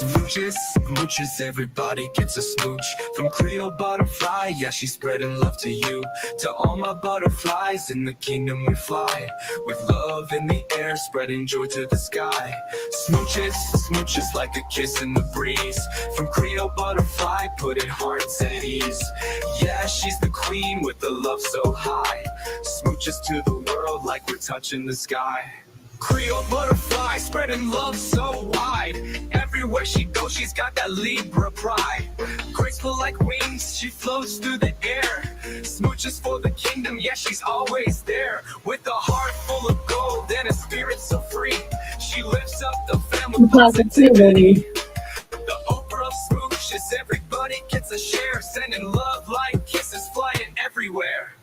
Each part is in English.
Smooches, smooches, everybody gets a smooch. From Creole butterfly, yeah, she's spreading love to you. To all my butterflies, in the kingdom we fly. With love in the air, spreading joy to the sky. Smooches, smooches like a kiss in the breeze. From Creole butterfly, putting hearts at ease. Yeah, she's the queen with the love so high. Smooches to the world like we're touching the sky. Creole butterfly, spreading love so wide. Everywhere she goes, she's got that Libra pride. Graceful like wings, she floats through the air. Smooches for the kingdom, yeah, she's always there. With a heart full of gold and a spirit so free, she lifts up the family with positivity. The Oprah of smooches, everybody gets a share. Sending love like kisses flying everywhere.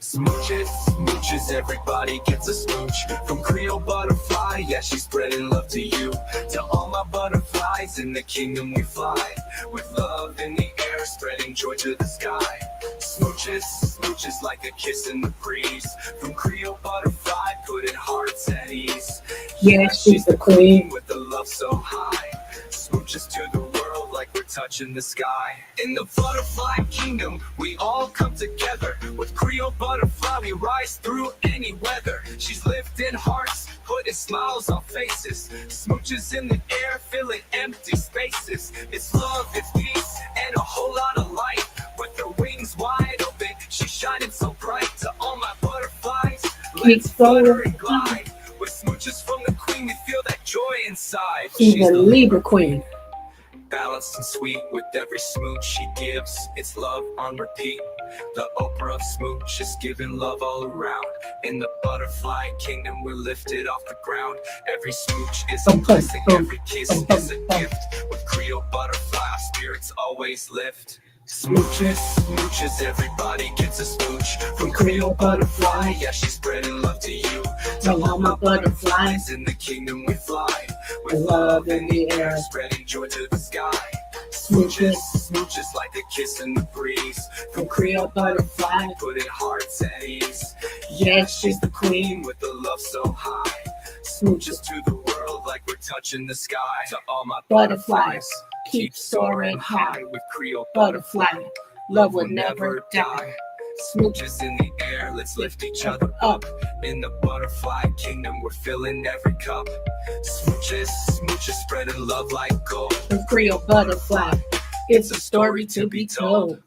Smooches, smooches, everybody gets a smooch. From Creole butterfly, yeah, she's spreading love to you. To all my butterflies, in the kingdom we fly. With love in the air, spreading joy to the sky. Smooches, smooches like a kiss in the breeze. From Creole butterfly, putting hearts at ease. Yeah, she's the queen with the love so high. Smooches to the world like we're touching the sky. In the butterfly kingdom, we all come together. With Creole butterfly, we rise through any weather. She's lifting hearts, putting smiles on faces. Smooches in the air, filling empty spaces. It's love, it's peace, and a whole lot of light. With her wings wide open, she's shining so bright. To all my butterflies, let's flutter and glide. With smooches from the queen, we feel that joy inside. She's the Libra queen. Balanced and sweet with every smooch she gives. It's love on repeat. The Oprah of smooch is giving love all around. In the butterfly kingdom, we're lifted off the ground. Every smooch is a blessing, every kiss is a gift. With Creole butterfly, our spirits always lift. Smooches, smooches, everybody gets a smooch. From Creole butterfly, yeah, she's spreading love to you. To all my butterflies, in the kingdom we fly. With love in the air, spreading joy to the sky. Smooches, smooches like a kiss in the breeze. From Creole butterfly, putting hearts at ease. Yeah, she's the queen with the love so high. Smooches to the world like we're touching the sky. To all my butterflies, keep soaring high. With Creole butterfly, love will never die. Smooches in the air, let's lift each other up. In the butterfly kingdom, we're filling every cup. Smooches, smooches, spreading love like gold. The Creole butterfly, it's a story to be told.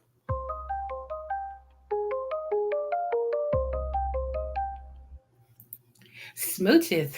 Smooches.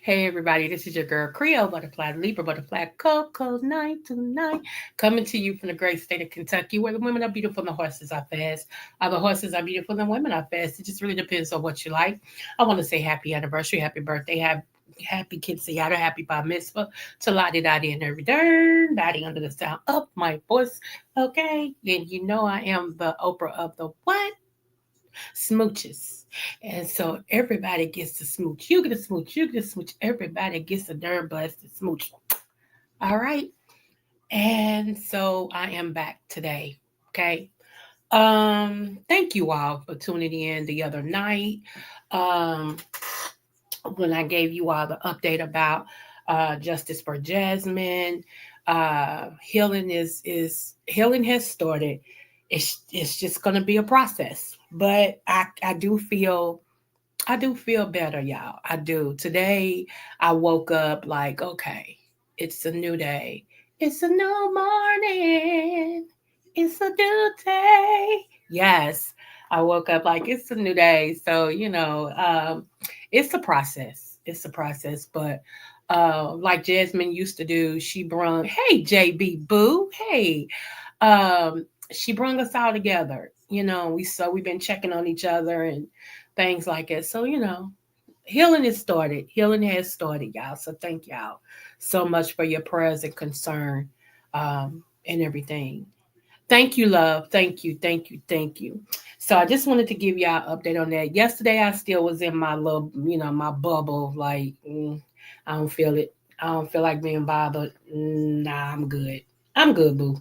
Hey everybody, this is your girl Creole Butterfly, Libra Butterfly, Coco 929, coming to you from the great state of Kentucky, where the women are beautiful and the horses are fast. The horses are beautiful and the women are fast. It just really depends on what you like. I want to say happy anniversary, happy birthday, happy quinceañera, happy bar mitzvah to Lottie Dottie and every darn Dottie under the sound of my voice. Okay, and you know I am the Oprah of the what? Smooches. And so everybody gets to smooch. You get a smooch. You get a smooch. Everybody gets a darn blasted smooch. All right. And so I am back today. Okay. Thank you all for tuning in the other night. When I gave you all the update about Justice for Jasmine. Healing healing has started. It's just gonna be a process. But I do feel better, y'all. I do. Today I woke up like, okay, it's a new day. It's a new morning. It's a new day. Yes. I woke up like it's a new day. So, it's a process. It's a process. But like Jasmine used to do, she brung, hey JB Boo, hey. She brung us all together. We've been checking on each other and things like that. So, healing is started. Healing has started, y'all. So thank y'all so much for your prayers and concern and everything. Thank you, love. Thank you. Thank you. Thank you. So I just wanted to give y'all an update on that. Yesterday, I still was in my little, my bubble. Like, I don't feel it. I don't feel like being bothered. Nah, I'm good. I'm good, boo.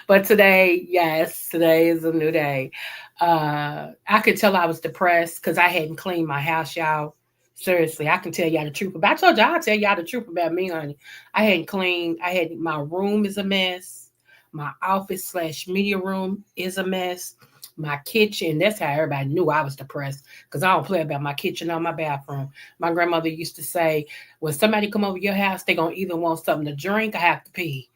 But today, yes, today is a new day. I could tell I was depressed because I hadn't cleaned my house, y'all. Seriously, I can tell y'all the truth. But I told y'all I'll tell y'all the truth about me, honey. I hadn't cleaned. My room is a mess. My office slash media room is a mess. My kitchen, that's how everybody knew I was depressed. Because I don't play about my kitchen or my bathroom. My grandmother used to say, when somebody come over your house, they gonna either want something to drink or have to pee.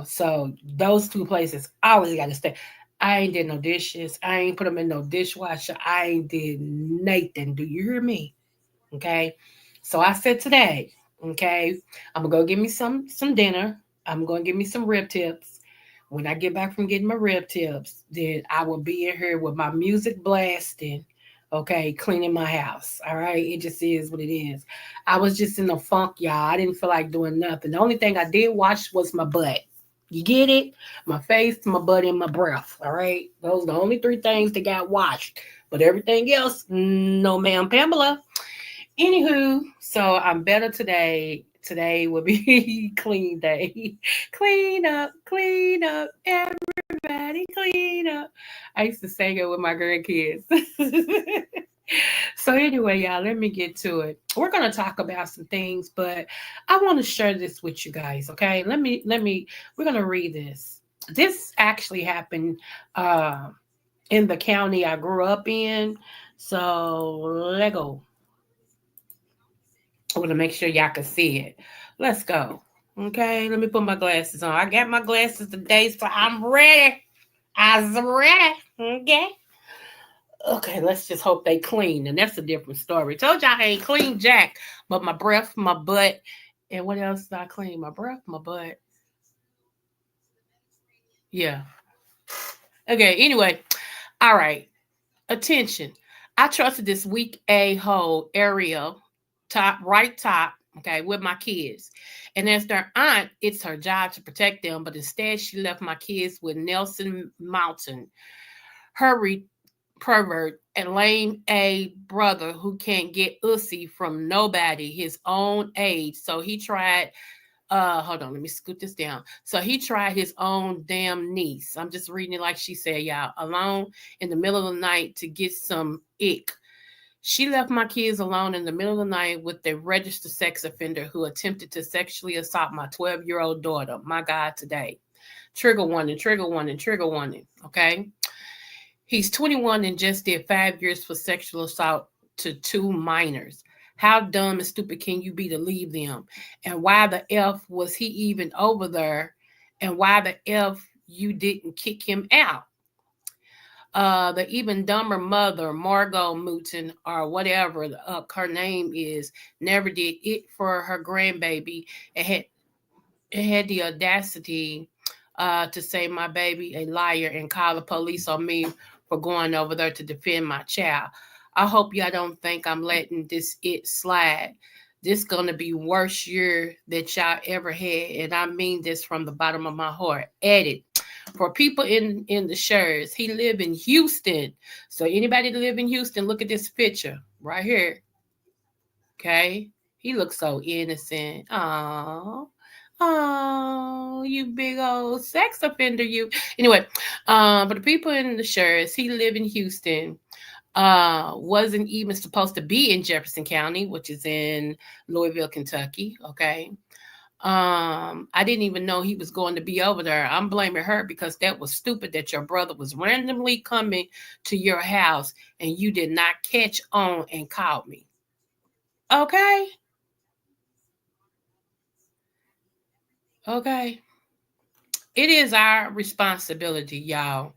So those two places always gotta stay. I ain't did no dishes. I ain't put them in no dishwasher. I ain't did nothing. Do you hear me? Okay. So I said today, okay, I'm gonna go get me some dinner. I'm gonna get me some rib tips. When I get back from getting my rib tips, then I will be in here with my music blasting, okay, cleaning my house. All right. It just is what it is. I was just in a funk, y'all. I didn't feel like doing nothing. The only thing I did wash was my butt. You get it? My face, my butt, and my breath. All right. Those are the only three things that got washed. But everything else, no, ma'am, Pamela. Anywho, so I'm better today. Today will be clean day. Clean up, everybody, clean up. I used to sing it with my grandkids. So anyway, y'all, let me get to it. We're gonna talk about some things, but I want to share this with you guys. Okay, let me. We're gonna read this. This actually happened in the county I grew up in. So let go. I want to make sure y'all can see it. Let's go. Okay, let me put my glasses on. I got my glasses today, so I'm ready. I'm ready. Okay. Okay, let's just hope they clean. And that's a different story. Told y'all I ain't clean jack, but my breath, my butt, and what else did I clean? My breath, my butt. Yeah. Okay, anyway. All right. Attention. I trusted this weak a-hole area, top, okay, with my kids. And as their aunt, it's her job to protect them, but instead she left my kids with Nelson Mountain, her pervert and lame a brother who can't get ussy from nobody his own age. So he tried hold on, let me scoot this down. So he tried his own damn niece. I'm just reading it like she said, y'all, alone in the middle of the night to get some ick. She left my kids alone in the middle of the night with a registered sex offender who attempted to sexually assault my 12-year-old daughter. My God, today. Trigger warning, trigger warning, trigger warning. Okay. He's 21 and just did 5 years for sexual assault to two minors. How dumb and stupid can you be to leave them? And why the F was he even over there? And why the F you didn't kick him out? The even dumber mother, Margot Mouton, or whatever her name is, never did it for her grandbaby. It had the audacity to say my baby a liar and call the police on me for going over there to defend my child. I hope y'all don't think I'm letting this it slide. This gonna be worst year that y'all ever had, and I mean this from the bottom of my heart. Edit. For people in the shares, he live in Houston. So anybody that live in Houston, look at this picture right here. Okay, he looks so innocent. Oh, oh, you big old sex offender, you. Anyway, but the people in the shares, he live in Houston. Wasn't even supposed to be in Jefferson County, which is in Louisville, Kentucky. Okay. I didn't even know he was going to be over there. I'm blaming her because that was stupid that your brother was randomly coming to your house and you did not catch on and call me. Okay. Okay. It is our responsibility, y'all,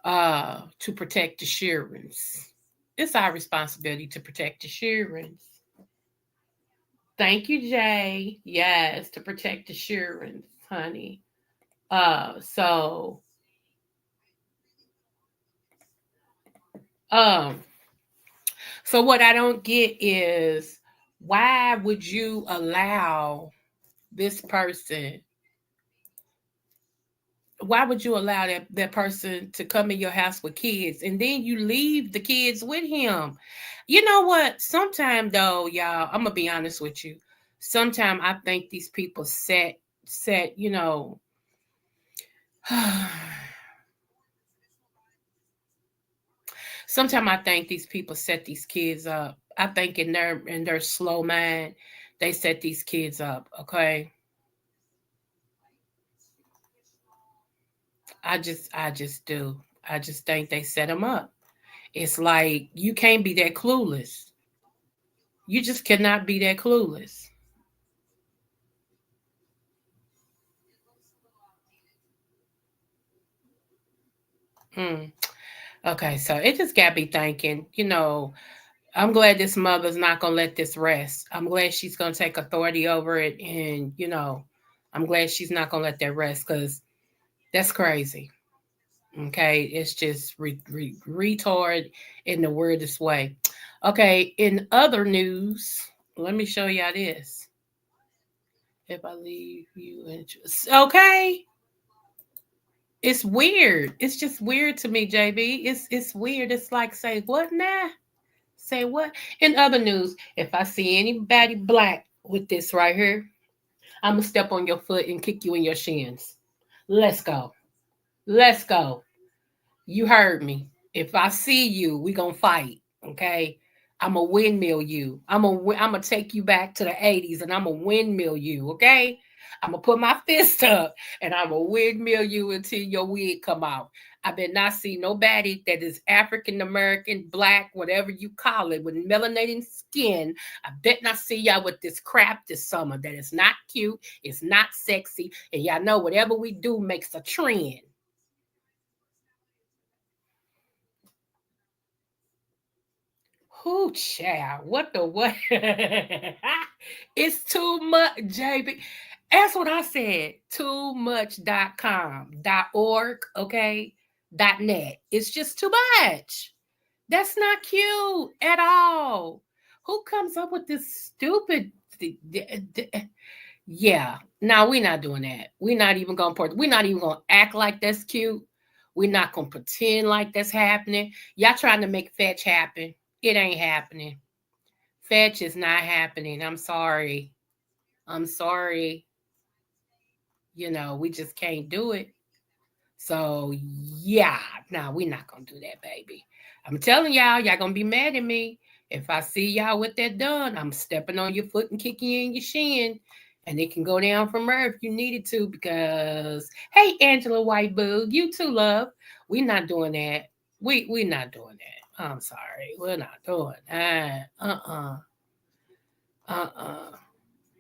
to protect the Sheerans. It's our responsibility to protect the Sheerans. Thank you, Jay. Yes, to protect the Sheerans, honey. So um so what I don't get is why would you allow this person why would you allow that person to come in your house with kids and then you leave the kids with him? You know what? Sometimes though, y'all, I'm gonna be honest with you. Sometimes I think these people set, sometimes I think these people set these kids up I think in their slow mind, they set these kids up. Okay, I just do. I just think they set them up. It's like you can't be that clueless. You just cannot be that clueless. Mm. Okay, so it just got me thinking. I'm glad this mother's not gonna let this rest. I'm glad she's gonna take authority over it, and I'm glad she's not gonna let that rest because that's crazy. Okay, it's just retard in the weirdest way. Okay, in other news, let me show y'all this. If I leave you interest, okay, it's weird. It's just weird to me, JB. It's weird. It's like say what now? Say what? In other news, if I see anybody black with this right here, I'm gonna step on your foot and kick you in your shins. Let's go. Let's go. You heard me. If I see you, we gonna fight. Okay. I'm a windmill you. I'm gonna take you back to the 80s and I'm a windmill you. Okay. I'm gonna put my fist up and I'm a windmill you until your wig come out. I bet not see nobody that is African American, black, whatever you call it, with melanated skin. I bet not see y'all with this crap this summer that is not cute, it's not sexy, and y'all know whatever we do makes a trend. Who child? What the what? It's too much, JB. That's what I said. Too much.com, .org, okay? .net. It's just too much. That's not cute at all. Who comes up with this stupid yeah. No, we're not doing that. We're not even gonna act like that's cute. We're not gonna pretend like that's happening. Y'all trying to make fetch happen. It ain't happening. Fetch is not happening. I'm sorry. I'm sorry. We just can't do it. So yeah, no, we're not gonna do that, baby. I'm telling y'all gonna be mad at me. If I see y'all with that done, I'm stepping on your foot and kicking you in your shin. And it can go down from there if you needed to, because hey, Angela White Boo, you too, love. We're not doing that. We're not doing that. I'm sorry. We're not doing that. Uh-uh.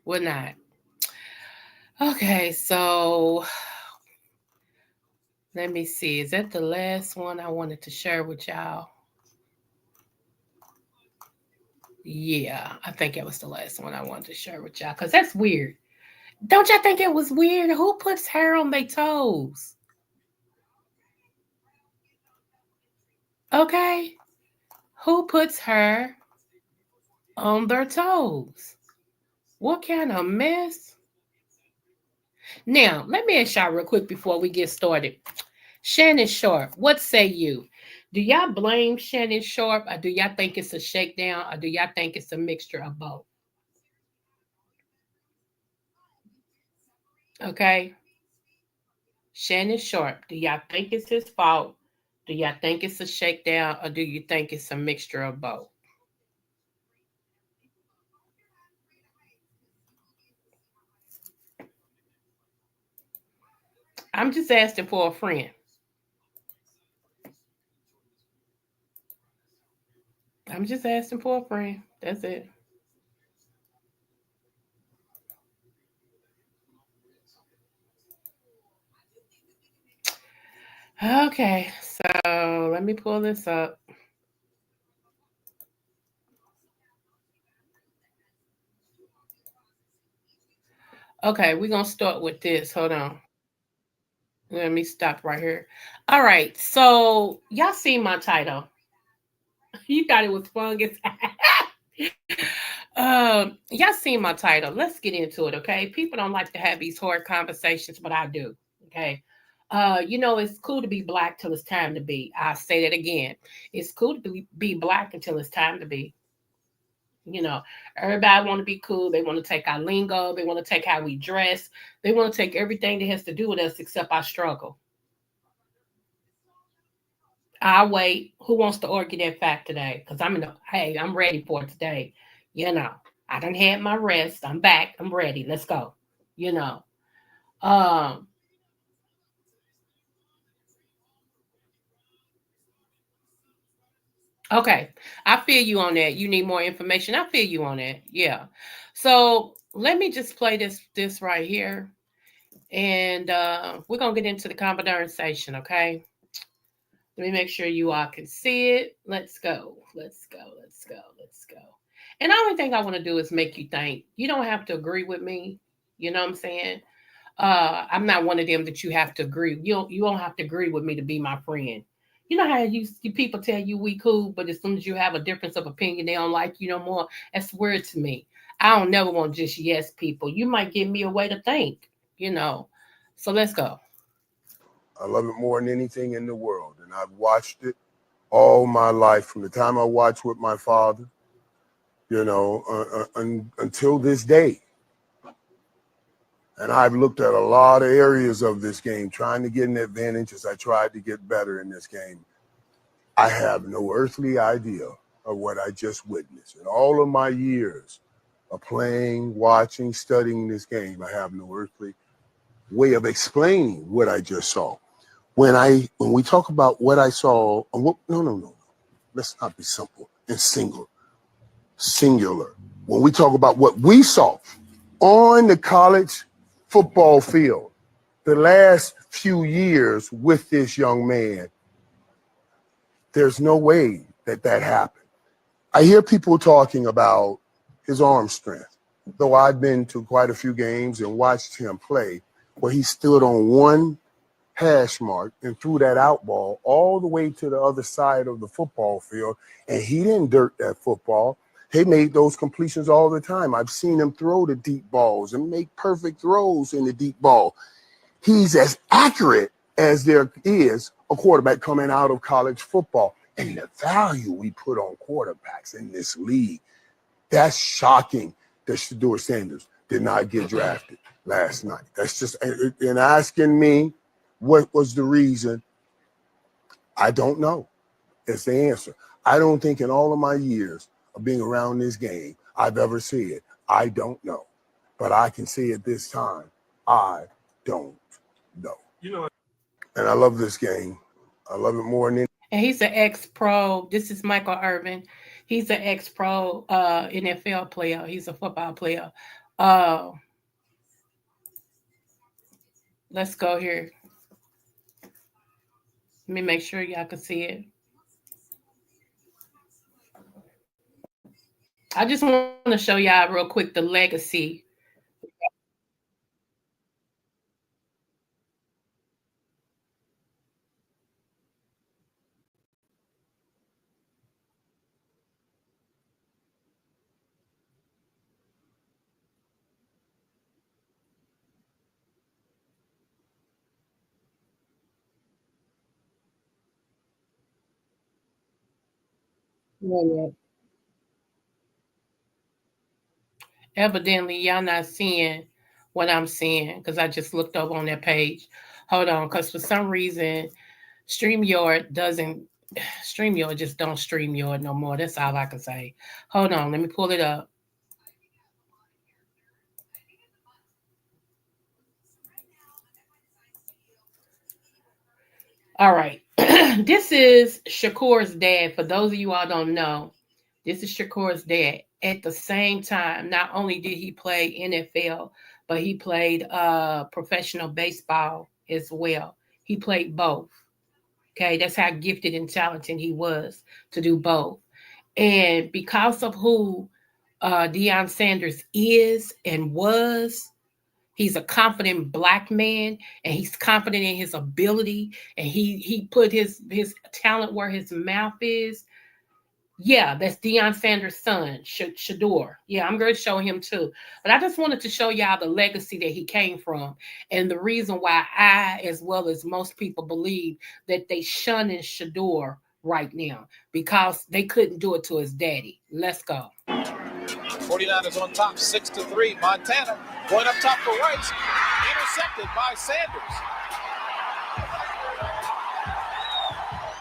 We're not. Okay, so let me see. Is that the last one I wanted to share with y'all? Yeah, I think it was the last one I wanted to share with y'all because that's weird. Don't y'all think it was weird? Who puts hair on their toes? Okay. Who puts hair on their toes? What kind of mess? Now, let me ask y'all real quick before we get started. Shannon Sharp, what say you? Do y'all blame Shannon Sharp, or do y'all think it's a shakedown, or do y'all think it's a mixture of both? Okay. Shannon Sharp, do y'all think it's his fault? Do y'all think it's a shakedown, or do you think it's a mixture of both? I'm just asking for a friend. I'm just asking for a friend. That's it. Okay, so let me pull this up. Okay, we're gonna start with this. Hold on. Let me stop right here. All right, so y'all see my title. You thought it was fungus. Y'all seen my title. Let's get into it, okay? People don't like to have these hard conversations, but I do. Okay. It's cool to be black till it's time to be. I say that again. It's cool to be black until it's time to be. You know, everybody want to be cool. They want to take our lingo. They want to take how we dress. They want to take everything that has to do with us except our struggle. I'll wait. Who wants to argue that fact today? Because I'm ready for it today. You know, I done had my rest. I'm back. I'm ready. Let's go. You know. Um, okay. I feel you on that. You need more information. I feel you on that. Yeah. So let me just play this right here. And we're gonna get into the conversation, okay? Let me make sure you all can see it. Let's go. Let's go. Let's go. Let's go. And the only thing I want to do is make you think. You don't have to agree with me. You know what I'm saying? I'm not one of them that you have to agree. You don't have to agree with me to be my friend. You know how you people tell you we cool, but as soon as you have a difference of opinion, they don't like you no more. That's weird to me. I don't never want just yes people. You might give me a way to think, you know. So let's go. I love it more than anything in the world. And I've watched it all my life from the time I watched with my father, until this day. And I've looked at a lot of areas of this game, trying to get an advantage as I tried to get better in this game. I have no earthly idea of what I just witnessed. In all of my years of playing, watching, studying this game, I have no earthly way of explaining what I just saw. When we talk about what I saw, no. Let's not be simple and singular. When we talk about what we saw on the college football field, the last few years with this young man, there's no way that happened. I hear people talking about his arm strength, though I've been to quite a few games and watched him play where he stood on one hash mark and threw that out ball all the way to the other side of the football field, and he didn't dirt that football. He made those completions all the time. I've seen him throw the deep balls and make perfect throws in the deep ball. He's as accurate as there is a quarterback coming out of college football. And the value we put on quarterbacks in this league, that's shocking that Shedeur Sanders did not get drafted last night. That's just, and asking me what was the reason, I don't know. It's the answer. I don't think in all of my years of being around this game, I've ever seen it. I don't know. But I can say at this time, I don't know. And I love this game. I love it more than And he's an ex-pro. This is Michael Irvin. He's an ex-pro NFL player. He's a football player. Uh, let's go here. Let me make sure y'all can see it. I just want to show y'all real quick the legacy. Yeah. Evidently, y'all not seeing what I'm seeing because I just looked over on that page. Hold on, because for some reason, StreamYard doesn't. StreamYard just don't StreamYard no more. That's all I can say. Hold on, let me pull it up. All right. This is Shakur's dad. For those of you all don't know, this is Shakur's dad. At the same time, not only did he play NFL, but he played professional baseball as well. He played both. Okay, that's how gifted and talented he was to do both. And because of who Deion Sanders is and was, he's a confident black man, and he's confident in his ability, and he put his talent where his mouth is. Yeah, that's Deion Sanders' son, Shedeur. Yeah, I'm going to show him too. But I just wanted to show y'all the legacy that he came from, and the reason why I, as well as most people, believe that they shunning Shedeur right now because they couldn't do it to his daddy. Let's go. 49ers on top, 6-3. Montana going up top for Rice, intercepted by Sanders.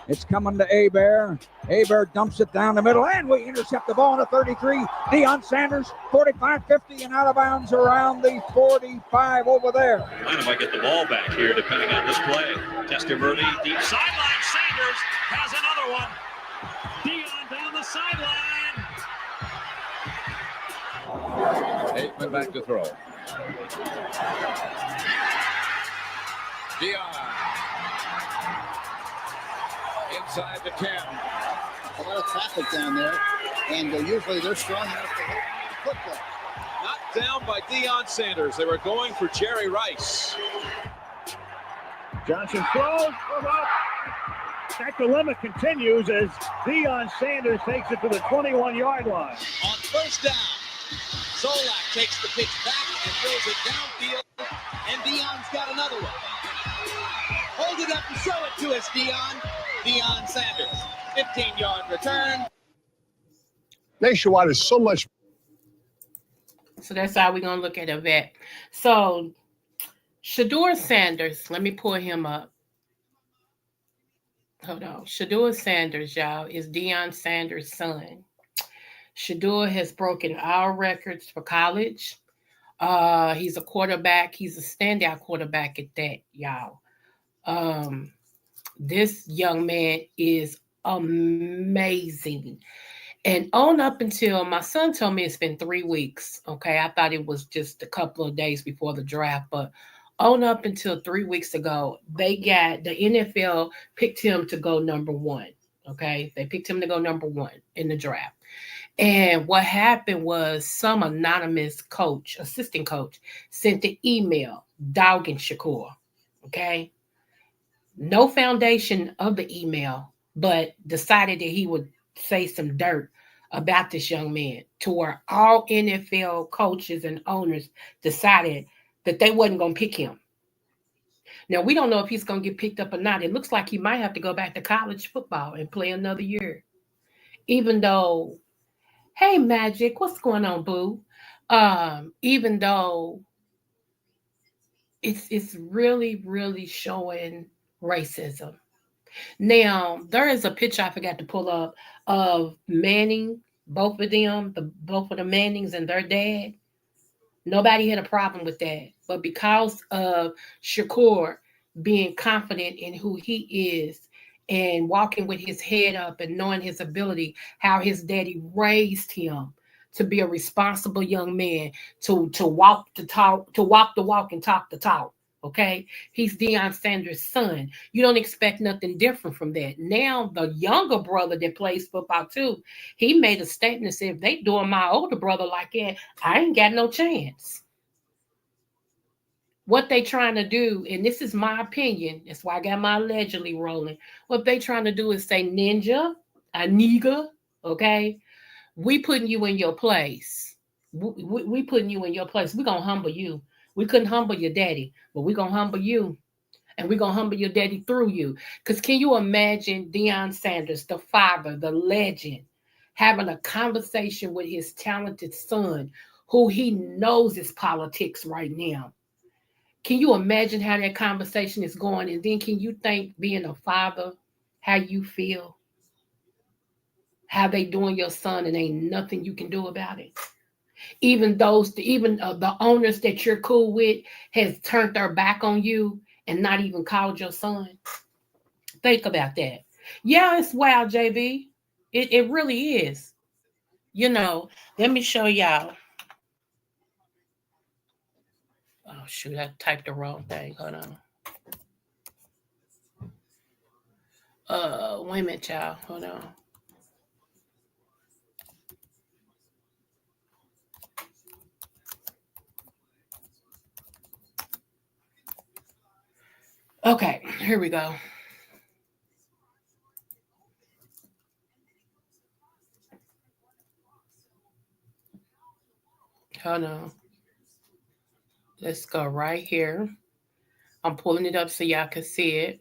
It's coming to Abear. Abear dumps it down the middle, and we intercept the ball in the 33. Deion Sanders, 45-50, and out of bounds around the 45 over there. Atlanta might get the ball back here, depending on this play. Testaverde, deep sideline. Sanders has another one. Deion down the sideline. Aikman back to throw. Deion. Inside the 10. A lot of traffic down there, and usually they're strong enough to hold the football. Knocked down by Deion Sanders. They were going for Jerry Rice. Johnson throws. That dilemma continues as Deion Sanders takes it to the 21-yard line. On first down, Solak takes the pitch back and throws it downfield, and Deion's got another one. Hold it up and show it to us, Deion. Deion Sanders, 15-yard return. Nationwide is so much. So that's how we're going to look at a vet. So shedeur Sanders, let me pull him up. Hold on. Shedeur Sanders, y'all, is Deion Sanders' son. Shedeur has broken our records for college. He's a quarterback. He's a standout quarterback at that, y'all. This young man is amazing. And on up until my son told me it's been 3 weeks. Okay. I thought it was just a couple of days before the draft, but on up until 3 weeks ago, the NFL picked him to go number 1. Okay. They picked him to go number 1 in the draft. And what happened was some anonymous coach, assistant coach, sent an email dogging Shakur. Okay. No foundation of the email, but decided that he would say some dirt about this young man to where all NFL coaches and owners decided that they wasn't going to pick him. Now, we don't know if he's going to get picked up or not. It looks like he might have to go back to college football and play another year. Even though, hey, Magic, what's going on, boo? Even though it's really, really showing racism. Now, there is a picture I forgot to pull up of Manning, both of the Mannings and their dad. Nobody had a problem with that. But because of Shakur being confident in who he is and walking with his head up and knowing his ability, how his daddy raised him to be a responsible young man, to walk the talk, to walk the walk and talk the talk. Okay, he's Deion Sanders' son. You don't expect nothing different from that. Now, the younger brother that plays football too, he made a statement and said, if they doing my older brother like that, I ain't got no chance. What they trying to do, and this is my opinion, that's why I got my allegedly rolling. What they trying to do is say, ninja, a nigga, okay? We putting you in your place. We putting you in your place. We're going to humble you. We couldn't humble your daddy, but we're going to humble you. And we're going to humble your daddy through you. Because can you imagine Deion Sanders, the father, the legend, having a conversation with his talented son, who he knows is politics right now? Can you imagine how that conversation is going? And then can you think, being a father, how you feel? How they doing your son and ain't nothing you can do about it? Even the owners that you're cool with has turned their back on you and not even called your son. Think about that. Yeah, it's wild, JB. It really is. You know, let me show y'all. Oh, shoot, I typed the wrong thing. Hold on. Wait a minute, y'all. Hold on. Okay, here we go. Hold on. Let's go right here. I'm pulling it up so y'all can see it.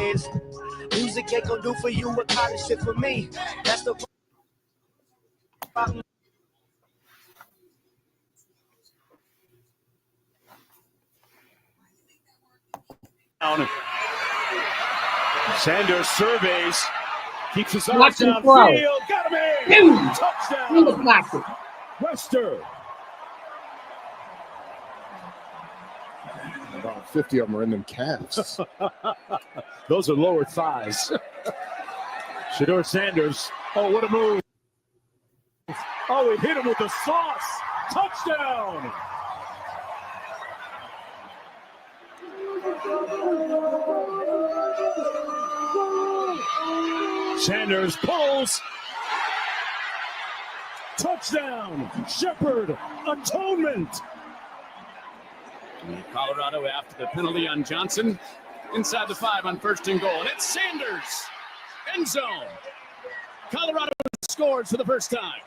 is. Music ain't gonna do for you what college shit for me. That's the problem. Sanders surveys, keeps his eyes Watch him throw. downfield. Got him in. In the Touchdown. pocket. Wester. About 50 of them are in them calves. Those are lower thighs. Shedeur Sanders. Oh, what a move. Oh, he hit him with the sauce. Touchdown. Sanders pulls. Touchdown. Shepherd. Atonement. Colorado after the penalty on Johnson. Inside the 5 on 1st and goal. And it's Sanders. End zone. Colorado scores for the first time.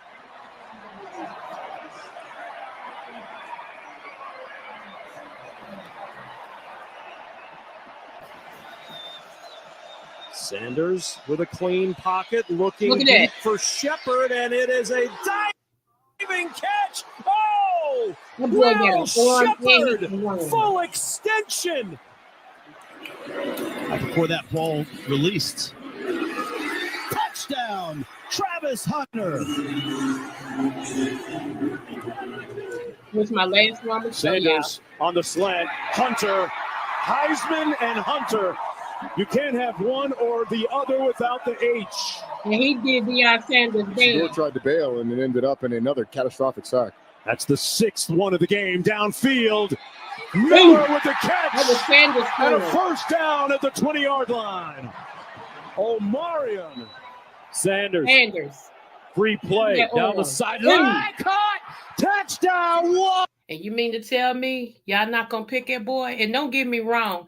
Sanders with a clean pocket, looking Look at deep that. for Shepherd, and it is a diving catch. Oh, That boy got Will a arm and he Shepherd, can run. full extension. Before that ball released. Touchdown, Travis Hunter. What's my last one? Sanders on the slant. Hunter, Heisman and Hunter. You can't have one or the other without the H. And he did Deion Sanders Shedeur down. tried to bail and it ended up in another catastrophic sack. That's the 6th one of the game. Downfield. Miller with the catch. That was Sanders. And a corner. first down at the 20-yard line. Omarion Sanders. Free play Yeah, down the on. sideline. Caught. Touchdown. What? And you mean to tell me y'all not gonna pick that boy? And don't get me wrong,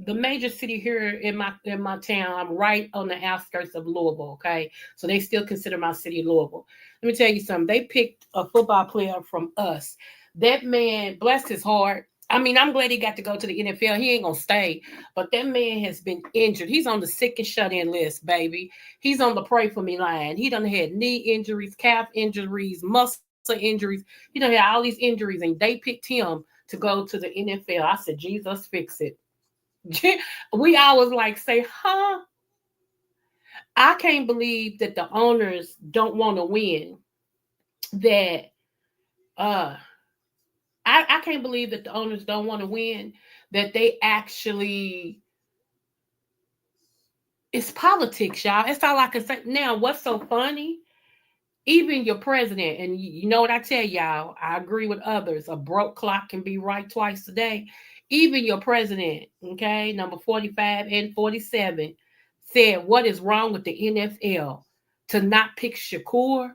the major city here in my town, I'm right on the outskirts of Louisville. Okay, so they still consider my city Louisville. Let me tell you something. They picked a football player from us. That man, bless his heart. I mean, I'm glad he got to go to the NFL. He ain't gonna stay, but that man has been injured. He's on the sick and shut-in list, baby. He's on the pray for me line. He done had knee injuries, calf injuries, muscle injuries. He done had all these injuries, and they picked him to go to the NFL. I said, Jesus, fix it. We always like say, huh? I can't believe that the owners don't want to win. That I can't believe that the owners don't want to win. That they actually, it's politics, y'all. That's all I can say. Now, what's so funny? Even your president, and you know what I tell y'all, I agree with others. A broke clock can be right twice a day. Even your president, okay, number 45 and 47, said, what is wrong with the NFL to not pick Shakur?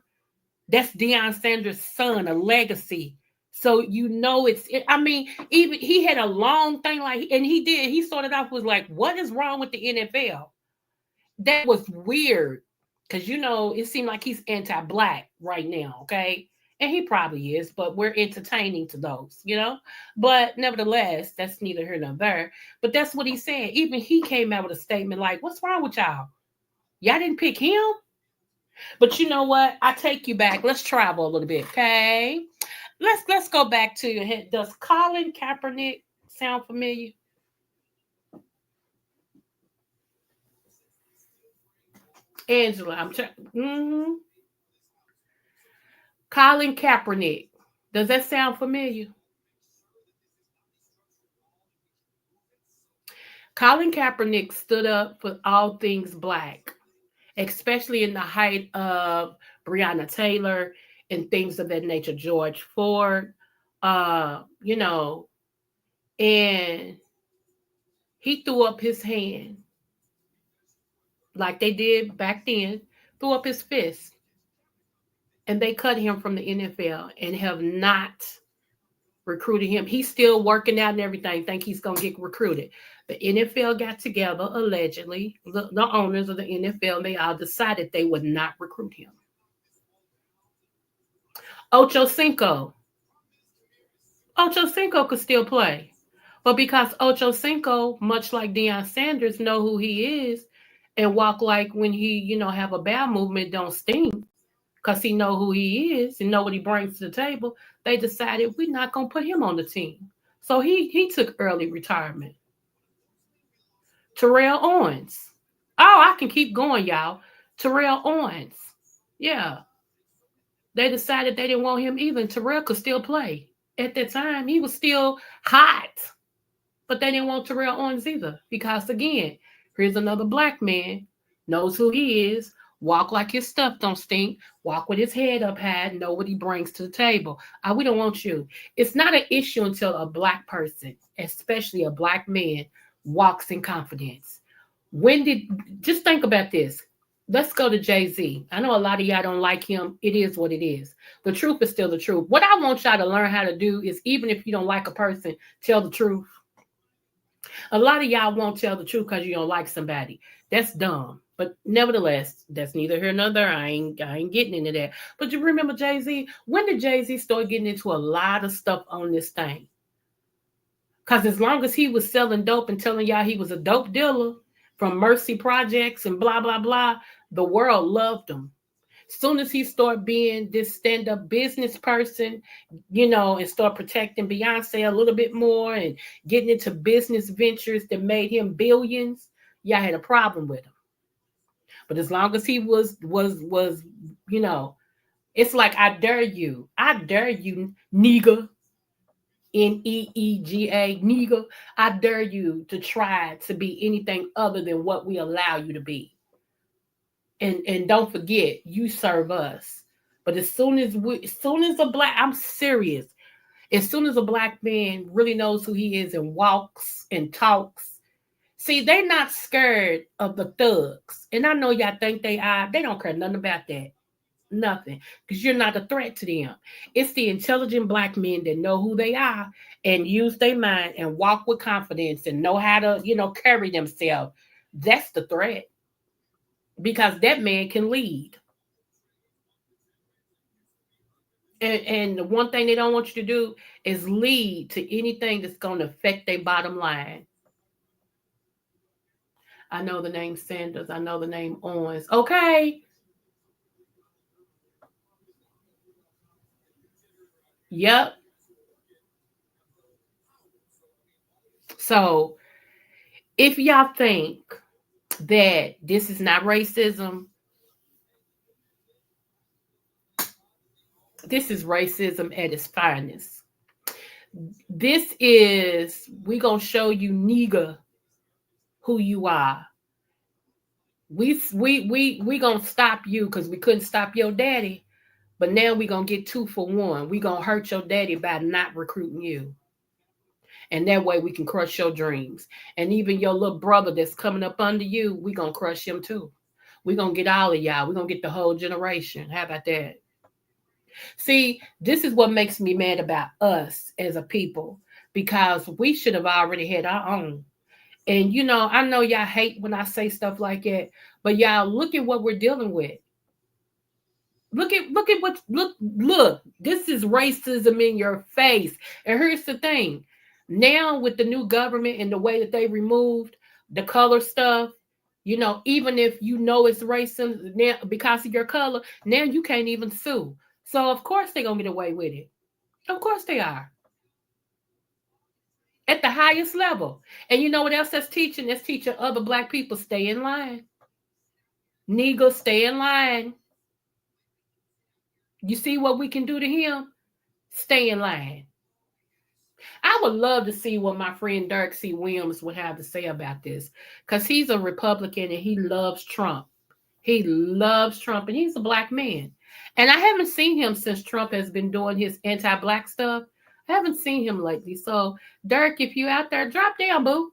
That's Deion Sanders' son, a legacy. So you know I mean, even he had a long thing and he started off with like, what is wrong with the NFL? That was weird. Because, you know, it seemed like he's anti-Black right now, okay? And he probably is, but we're entertaining to those, you know? But nevertheless, that's neither here nor there. But that's what he said. Even he came out with a statement like, what's wrong with y'all? Y'all didn't pick him? But you know what? I take you back. Let's travel a little bit, okay? Let's go back to, does Colin Kaepernick sound familiar? Angela, I'm trying. Mm-hmm. Colin Kaepernick. Does that sound familiar? Colin Kaepernick stood up for all things Black, especially in the height of Breonna Taylor and things of that nature, George Ford, you know, and he threw up his hand like they did back then, threw up his fist. And they cut him from the NFL and have not recruited him. He's still working out and everything, think he's going to get recruited. The NFL got together, allegedly, the owners of the NFL, they all decided they would not recruit him. Ocho Cinco could still play. But because Ocho Cinco, much like Deion Sanders, know who he is and walk like when he, have a bowel movement don't stink because he know who he is and know what he brings to the table, they decided we're not going to put him on the team. So he took early retirement. Terrell Owens. Oh, I can keep going, y'all. Terrell Owens. Yeah. They decided they didn't want him either. And Terrell could still play. At that time, he was still hot. But they didn't want Terrell Owens either. Because again, here's another black man, knows who he is, walk like his stuff don't stink, walk with his head up high, know what he brings to the table. We don't want you. It's not an issue until a black person, especially a black man, walks in confidence. Just think about this. Let's go to Jay-Z. I know a lot of y'all don't like him. It is what it is. The truth is still the truth. What I want y'all to learn how to do is, even if you don't like a person, tell the truth. A lot of y'all won't tell the truth because you don't like somebody. That's dumb. But nevertheless, that's neither here nor there. I ain't getting into that. But you remember Jay-Z? When did Jay-Z start getting into a lot of stuff on this thing? Because as long as he was selling dope and telling y'all he was a dope dealer from Mercy Projects and blah, blah, blah, the world loved him. Soon as he started being this stand-up business person, and start protecting Beyonce a little bit more and getting into business ventures that made him billions, y'all had a problem with him. But as long as he was, it's like, I dare you, nigga, Neega, nigga, I dare you to try to be anything other than what we allow you to be. And don't forget, you serve us. But as soon as I'm serious, as soon as a black man really knows who he is and walks and talks, see, they're not scared of the thugs. And I know y'all think they are. They don't care nothing about that. Nothing. Because you're not a threat to them. It's the intelligent black men that know who they are and use their mind and walk with confidence and know how to, carry themselves. That's the threat. Because that man can lead. And the one thing they don't want you to do is lead to anything that's going to affect their bottom line. I know the name Sanders. I know the name Owens. Okay. Yep. So if y'all think that this is not racism, this is racism at its finest. This is, we gonna show you, nigga, who you are. We gonna stop you because we couldn't stop your daddy, but now we gonna get 2 for 1. We gonna hurt your daddy by not recruiting you. And that way we can crush your dreams. And even your little brother that's coming up under you, we gonna crush him too. We gonna get all of y'all. We gonna get the whole generation. How about that? See, this is what makes me mad about us as a people, because we should have already had our own. And I know y'all hate when I say stuff like that, but y'all look at what we're dealing with. Look, this is racism in your face. And here's the thing. Now with the new government and the way that they removed the color stuff, even if it's racism now because of your color, now you can't even sue. So of course they're gonna get away with it. Of course they are. At the highest level. And you know what else that's teaching? That's teaching other black people, stay in line. Nigga, stay in line. You see what we can do to him? Stay in line. I would love to see what my friend Dirk C. Williams would have to say about this, because he's a Republican and he loves Trump. He loves Trump and he's a black man. And I haven't seen him since Trump has been doing his anti-black stuff. I haven't seen him lately. So, Dirk, if you out there, drop down, boo.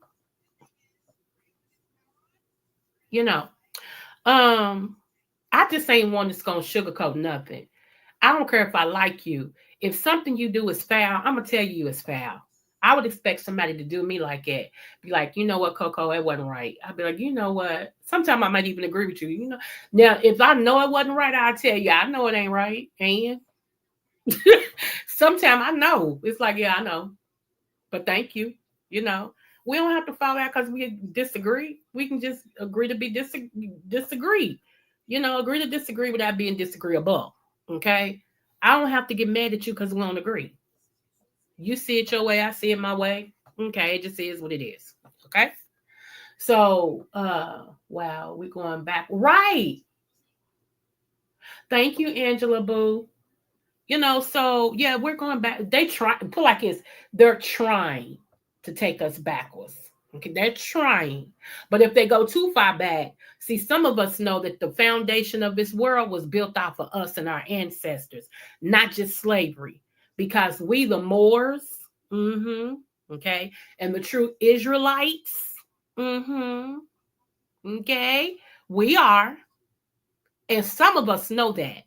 I just ain't one that's going to sugarcoat nothing. I don't care if I like you. If something you do is foul, I'm going to tell you it's foul. I would expect somebody to do me like that. Be like, you know what, Coco, it wasn't right. I'd be like, you know what? Sometimes I might even agree with you. Now, if I know it wasn't right, I'll tell you, I know it ain't right. And sometimes I know. It's like, yeah, I know. But thank you. You know, we don't have to fall out because we disagree. We can just agree to be disagree. You know, agree to disagree without being disagreeable. Okay. I don't have to get mad at you because we don't agree. You see it your way, I see it my way. Okay, it just is what it is. Okay. So wow, we're going back. Right. Thank you, Angela Boo. You know, so yeah, we're going back. They try put like this, they're trying to take us backwards. Okay, they're trying. But if they go too far back, see, some of us know that the foundation of this world was built off of us and our ancestors, not just slavery. Because we the Moors, okay, and the true Israelites, okay, we are. And some of us know that.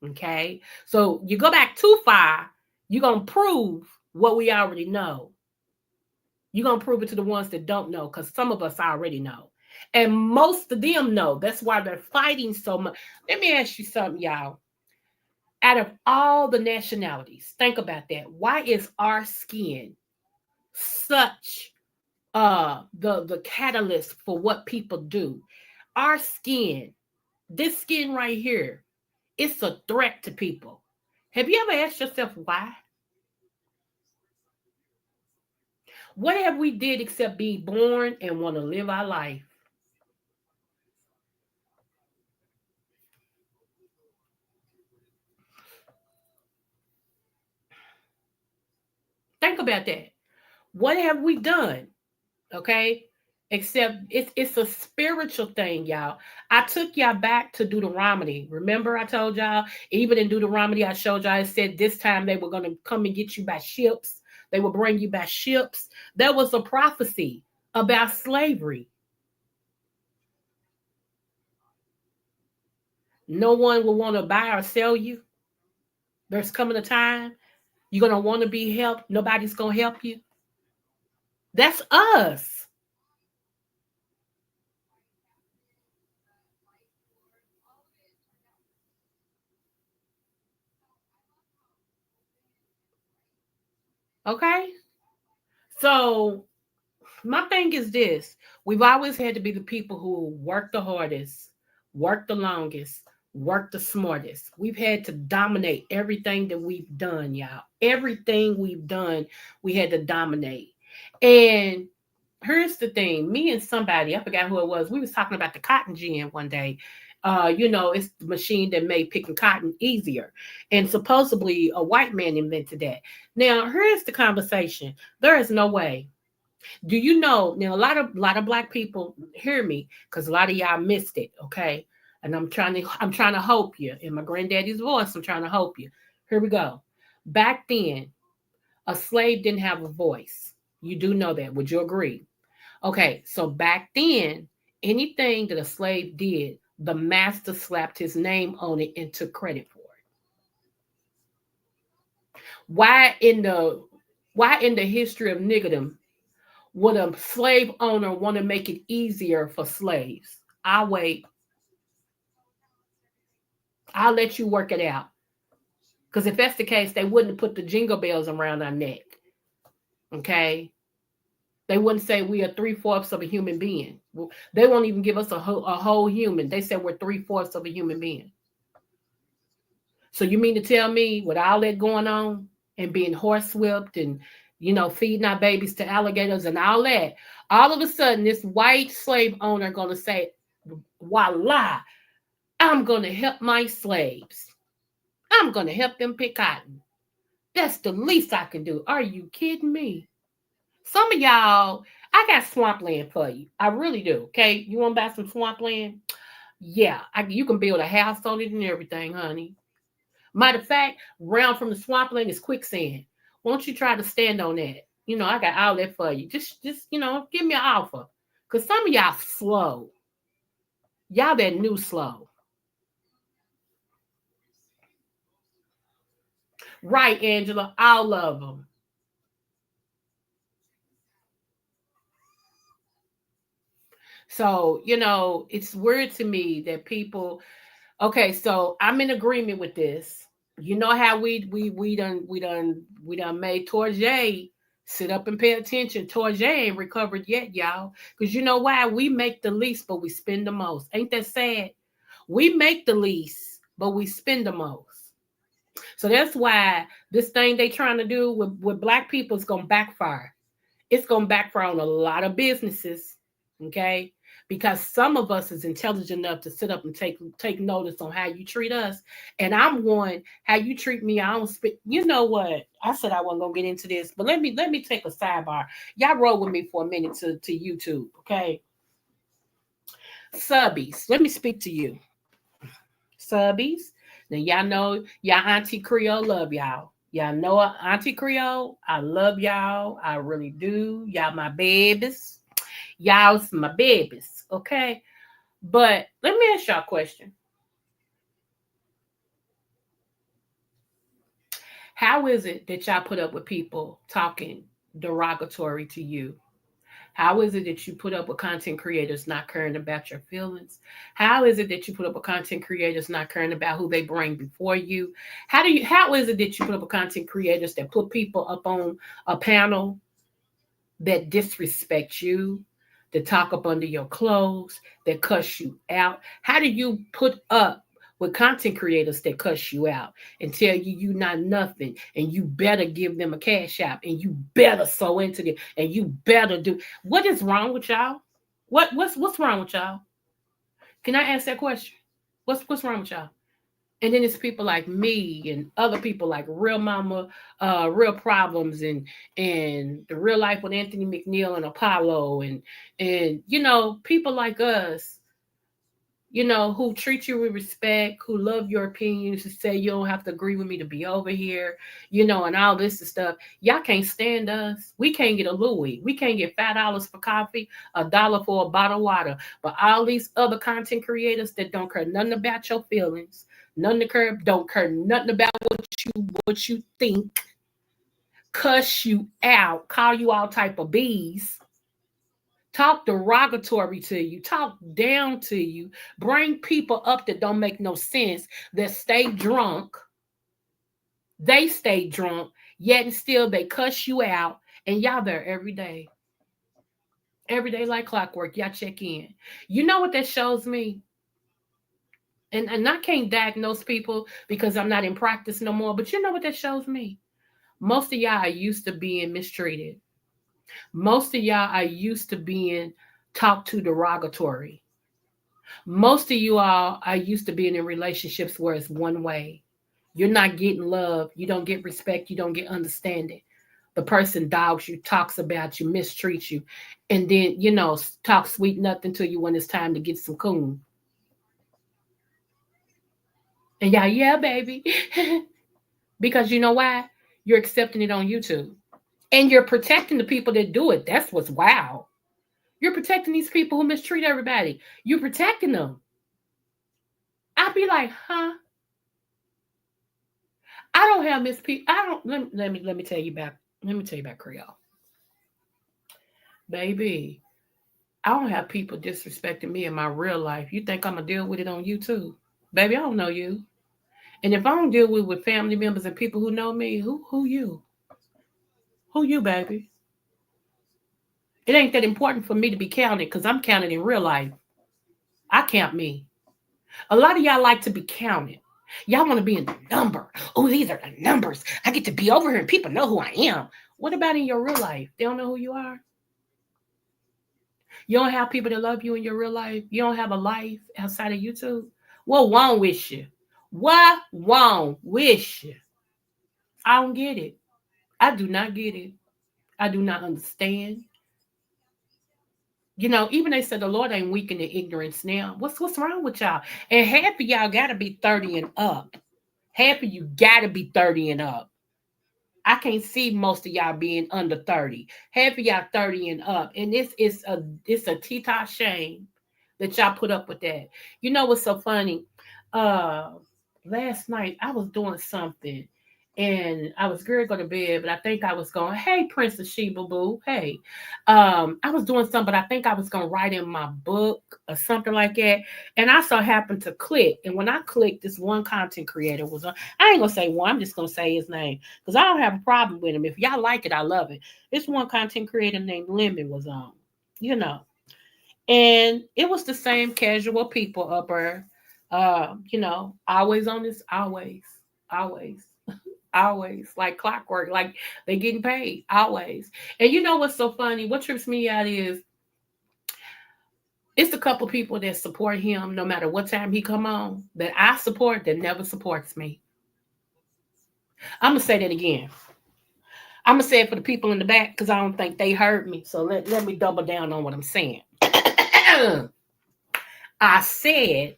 Okay. So you go back too far, you're going to prove what we already know. You're going to prove it to the ones that don't know because some of us already know. And most of them know. That's why they're fighting so much. Let me ask you something, y'all. Out of all the nationalities, think about that. Why is our skin such the catalyst for what people do? Our skin, this skin right here, it's a threat to people. Have you ever asked yourself why? What have we did except be born and want to live our life? Think about that. What have we done? Okay. Except it's a spiritual thing, y'all. I took y'all back to Deuteronomy. Remember, I told y'all, even in Deuteronomy, I showed y'all, it said this time they were going to come and get you by ships. They will bring you by ships. There was a prophecy about slavery. No one will want to buy or sell you. There's coming a time you're going to want to be helped. Nobody's going to help you. That's us. Okay. So my thing is this. We've always had to be the people who work the hardest, work the longest, work the smartest. We've had to dominate everything that we've done, y'all. Everything we've done, we had to dominate. And here's the thing. Me and somebody, I forgot who it was, we was talking about the cotton gin one day. You know, it's the machine that made picking cotton easier. And supposedly a white man invented that. Now, here's the conversation. There is no way. Do you know now a lot of black people hear me because a lot of y'all missed it, okay? And I'm trying to hope you in my granddaddy's voice, I'm trying to hope you. Here we go. Back then, a slave didn't have a voice. You do know that. Would you agree? Okay, so back then, anything that a slave did, the master slapped his name on it and took credit for it. Why in the history of niggerdom would a slave owner want to make it easier for slaves? I'll wait. I'll let you work it out. Because if that's the case, they wouldn't put the jingle bells around our neck. Okay? They wouldn't say we are 3/4 of a human being. They won't even give us a whole human. They say we're 3/4 of a human being. So you mean to tell me with all that going on and being horsewhipped and, feeding our babies to alligators and all that, all of a sudden this white slave owner going to say, voila, I'm going to help my slaves. I'm going to help them pick cotton. That's the least I can do. Are you kidding me? Some of y'all, I got swampland for you. I really do. Okay. You want to buy some swampland? Yeah. You can build a house on it and everything, honey. Matter of fact, round from the swampland is quicksand. Won't you try to stand on that? I got all that for you. Just give me an offer. Because some of y'all slow. Y'all that new slow. Right, Angela. All of them. So, it's weird to me that people. Okay, so I'm in agreement with this. You know how we done made Torjay Sit up and pay attention. Towards you ain't recovered yet, y'all. Because you know why? We make the least, but we spend the most. Ain't that sad? We make the least, but we spend the most. So that's why this thing they trying to do with black people is going to backfire. It's going to backfire on a lot of businesses, okay? Because some of us is intelligent enough to sit up and take notice on how you treat us. And I'm one, how you treat me, I don't spit. You know what? I said I wasn't going to get into this, but let me take a sidebar. Y'all roll with me for a minute to YouTube, okay? Subbies, let me speak to you. Subbies. Now y'all know y'all Auntie Creole love y'all. Y'all know Auntie Creole. I love y'all. I really do. Y'all my babies. Y'all's my babies. Okay. But let me ask y'all a question. How is it that y'all put up with people talking derogatory to you? How is it that you put up with content creators not caring about your feelings? How is it that you put up with content creators not caring about who they bring before you? How is it that you put up with content creators that put people up on a panel that disrespect you, that talk up under your clothes, that cuss you out? How do you put up with content creators that cuss you out and tell you not nothing, and you better give them a cash app, and you better sow into them, and you better do? What is wrong with y'all? What's wrong with y'all? Can I ask that question? What's wrong with y'all? And then it's people like me and other people like Real Mama, Real Problems, and the Real Life with Anthony McNeil and Apollo, and you know, people like us, you know, who treat you with respect, who love your opinions, who say you don't have to agree with me to be over here, you know, and all this stuff. Y'all can't stand us. We can't get a Louis. We can't get $5 for coffee, $1 for a bottle of water. But all these other content creators that don't care nothing about your feelings, don't care nothing about what you think, cuss you out, call you all type of bees, talk derogatory to you, talk down to you, bring people up that don't make no sense, that stay drunk. They stay drunk, yet and still they cuss you out, and y'all there every day. Every day like clockwork, y'all check in. You know what that shows me? And I can't diagnose people because I'm not in practice no more, but you know what that shows me? Most of y'all are used to being mistreated. Most of y'all are used to being talked to derogatory. Most of you all are used to being in relationships where it's one way. You're not getting love. You don't get respect. You don't get understanding. The person dogs you, talks about you, mistreats you, and then, you know, talk sweet nothing to you when it's time to get some coon. And y'all, yeah, baby. Because you know why? You're accepting it on YouTube. And you're protecting the people that do it. That's what's wow. You're protecting these people who mistreat everybody. You're protecting them. I'd be like, huh? I don't have let me tell you about Creole. Baby, I don't have people disrespecting me in my real life. You think I'm gonna deal with it on YouTube? Baby, I don't know you. And if I don't deal with family members and people who know me, who you? Who you, baby? It ain't that important for me to be counted because I'm counted in real life. I count me. A lot of y'all like to be counted. Y'all want to be in the number. Oh, these are the numbers. I get to be over here and people know who I am. What about in your real life? They don't know who you are. You don't have people that love you in your real life. You don't have a life outside of YouTube. What wrong with you? What wrong with you? I don't get it. I do not get it. I do not understand. You know, even they said the Lord ain't weak in the ignorance now. What's wrong with y'all? And half of y'all gotta be 30 and up. Half of you gotta be 30 and up. I can't see most of y'all being under 30. Half of y'all 30 and up. And it's a T-top shame that y'all put up with that. You know what's so funny? Last night I was doing something and I was going to bed, but I think I was going, hey, Princess Sheba Boo, hey. I was doing something, but I think I was going to write in my book or something like that. And I so happened to click. And when I clicked, this one content creator was on. I ain't going to say one. I'm just going to say his name because I don't have a problem with him. If y'all like it, I love it. This one content creator named Lemon was on, you know. And it was the same casual people up there, you know, always on this, always, always. Always, like clockwork, like they getting paid, always. And you know what's so funny? What trips me out is it's a couple people that support him no matter what time he come on that I support that never supports me. I'm gonna say that again. I'm gonna say it for the people in the back because I don't think they heard me. So let me double down on what I'm saying. I said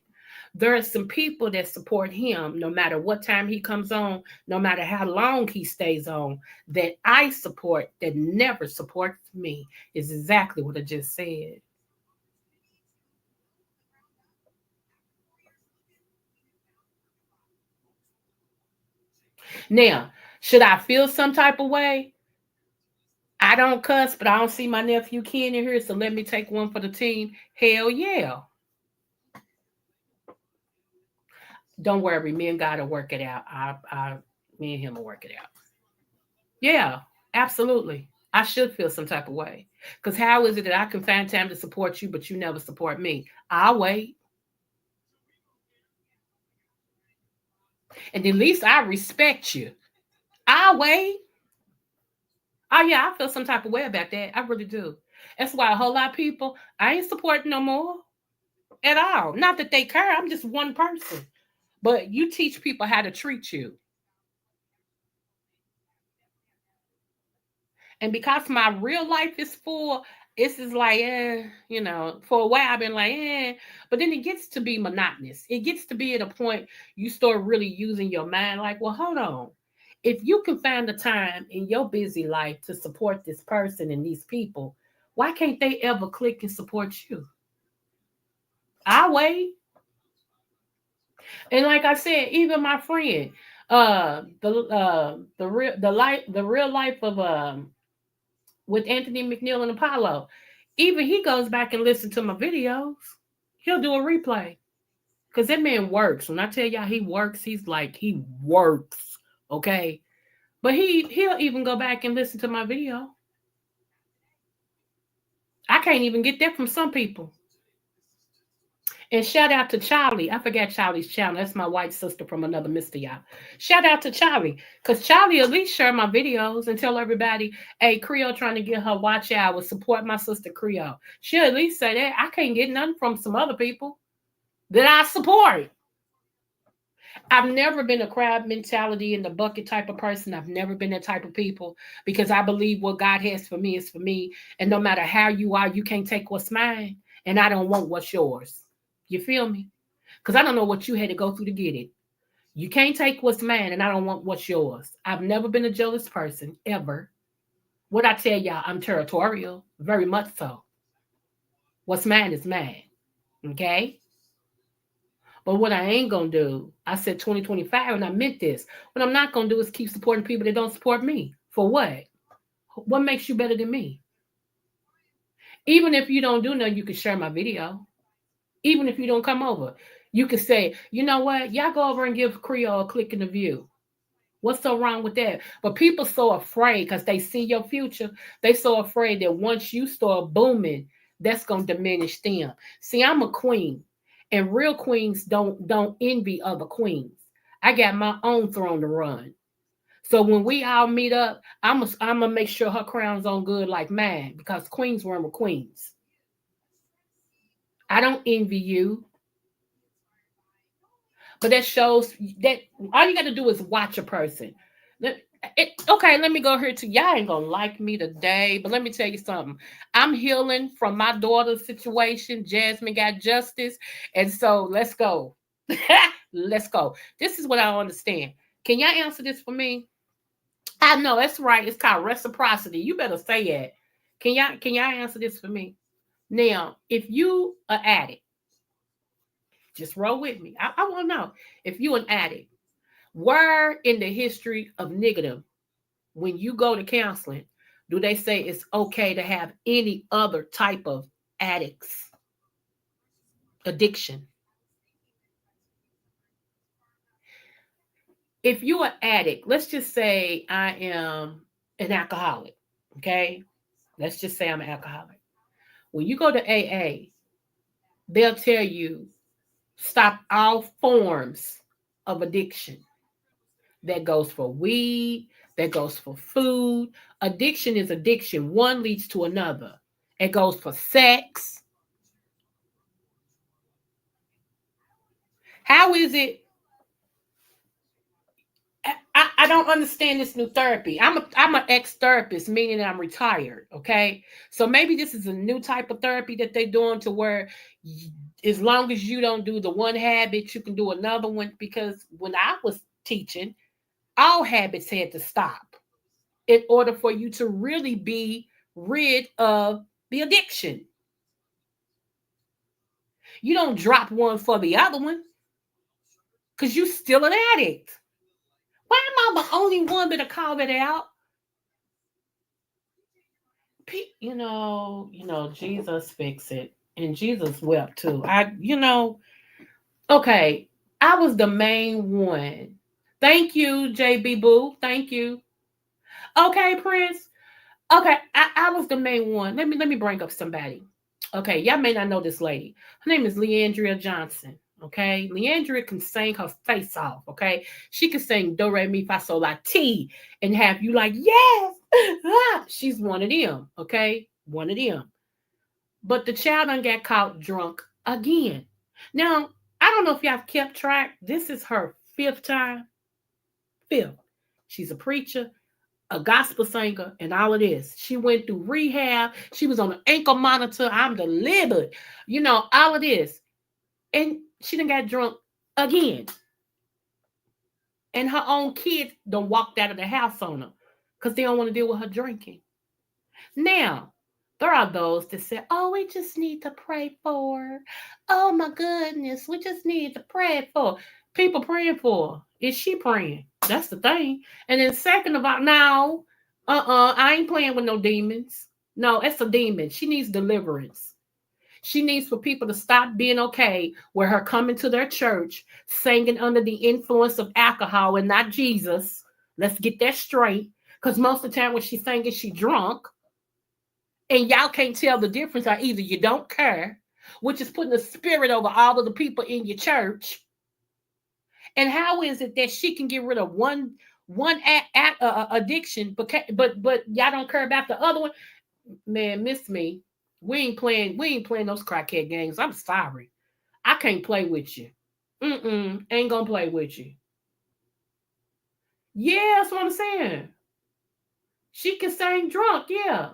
there are some people that support him no matter what time he comes on, no matter how long he stays on, that I support that never supports me, is exactly what I just said. Now, should I feel some type of way? I don't cuss, but I don't see my nephew Ken in here, so let me take one for the team. Hell yeah. Don't worry, me and God will work it out. Me and him will work it out. Yeah, absolutely. I should feel some type of way. Because how is it that I can find time to support you, but you never support me? I'll wait. And at least I respect you. I'll wait. Oh, yeah, I feel some type of way about that. I really do. That's why a whole lot of people, I ain't supporting no more at all. Not that they care. I'm just one person. But you teach people how to treat you. And because my real life is full, it's just like, you know, for a while I've been like, but then it gets to be monotonous. It gets to be at a point you start really using your mind like, well, hold on. If you can find the time in your busy life to support this person and these people, why can't they ever click and support you? I'll wait. And like I said, even my friend, the real life of with Anthony McNeil and Apollo. Even he goes back and listens to my videos. He'll do a replay. Because that man works. When I tell y'all he works, he's like, he works. Okay. But he'll even go back and listen to my video. I can't even get that from some people. And shout out to Charlie. I forgot Charlie's channel. That's my white sister from another Mr. Y'all. Shout out to Charlie. Because Charlie at least share my videos and tell everybody, hey, Creole trying to get her watch hour. Support my sister Creole. She'll at least say that. I can't get nothing from some other people that I support. I've never been a crab mentality in the bucket type of person. I've never been that type of people because I believe what God has for me is for me. And no matter how you are, you can't take what's mine. And I don't want what's yours. You feel me? Because I don't know what you had to go through to get it. You can't take what's mine, and I don't want what's yours. I've never been a jealous person, ever. What I tell y'all, I'm territorial, very much so. What's mine is mine, okay? But what I ain't going to do, I said 2025, and I meant this. What I'm not going to do is keep supporting people that don't support me. For what? What makes you better than me? Even if you don't do nothing, you can share my video. Even if you don't come over, you can say, you know what? Y'all go over and give Creole a click in the view. What's so wrong with that? But people so afraid because they see your future. They so afraid that once you start booming, that's going to diminish them. See, I'm a queen, and real queens don't envy other queens. I got my own throne to run. So when we all meet up, I'm gonna make sure her crown's on good like mine because queens run with queens. I don't envy you. But that shows that all you got to do is watch a person. Okay, let me go here to y'all ain't gonna like me today, but let me tell you something. I'm healing from my daughter's situation. Jasmine got justice, and so let's go. Let's go. This is what I don't understand. Can y'all answer this for me? I know that's right. It's called reciprocity. You better say it. Can y'all answer this for me? Now, if you are addict, just roll with me. I want to know if you an addict. Where in the history of negative, when you go to counseling, do they say it's okay to have any other type of addicts, addiction? If you're an addict, let's just say I am an alcoholic, okay? Let's just say I'm an alcoholic. When you go to AA, they'll tell you stop all forms of addiction. That goes for weed, that goes for food. Addiction is addiction. One leads to another. It goes for sex. How is it? I don't understand this new therapy. I'm an ex-therapist, meaning I'm retired. Okay. So maybe this is a new type of therapy that they're doing to where as long as you don't do the one habit, you can do another one. Because when I was teaching, all habits had to stop in order for you to really be rid of the addiction. You don't drop one for the other one because you're still an addict. Why am I the only one that call it out? Jesus fixed it. And Jesus wept too. Okay, I was the main one. Thank you, JB Boo. Thank you. Okay, Prince. Okay, I was the main one. Let me bring up somebody. Okay, y'all may not know this lady. Her name is Leandria Johnson. Okay, Leandria can sing her face off. Okay, she can sing Do Re Mi Fa Sol La Ti and have you like yes. She's one of them. Okay, one of them. But the child done got caught drunk again. Now I don't know if y'all kept track. This is her fifth time. Fifth. She's a preacher, a gospel singer, and all of this. She went through rehab. She was on an ankle monitor. I'm delivered. All of this. And she done got drunk again. And her own kids done walked out of the house on her because they don't want to deal with her drinking. Now, there are those that say, oh, we just need to pray for her. Oh, my goodness. We just need to pray for her. People praying for her. Is she praying? That's the thing. And then second of all, no, I ain't playing with no demons. No, it's a demon. She needs deliverance. She needs for people to stop being okay with her coming to their church, singing under the influence of alcohol and not Jesus. Let's get that straight. Because most of the time when she's singing, she drunk. And y'all can't tell the difference. Or either you don't care, which is putting the spirit over all of the people in your church. And how is it that she can get rid of one addiction, but y'all don't care about the other one? Man, miss me. We ain't playing those crackhead games. I'm sorry. I can't play with you. Ain't gonna play with you. Yeah, that's what I'm saying. She can sing drunk, yeah.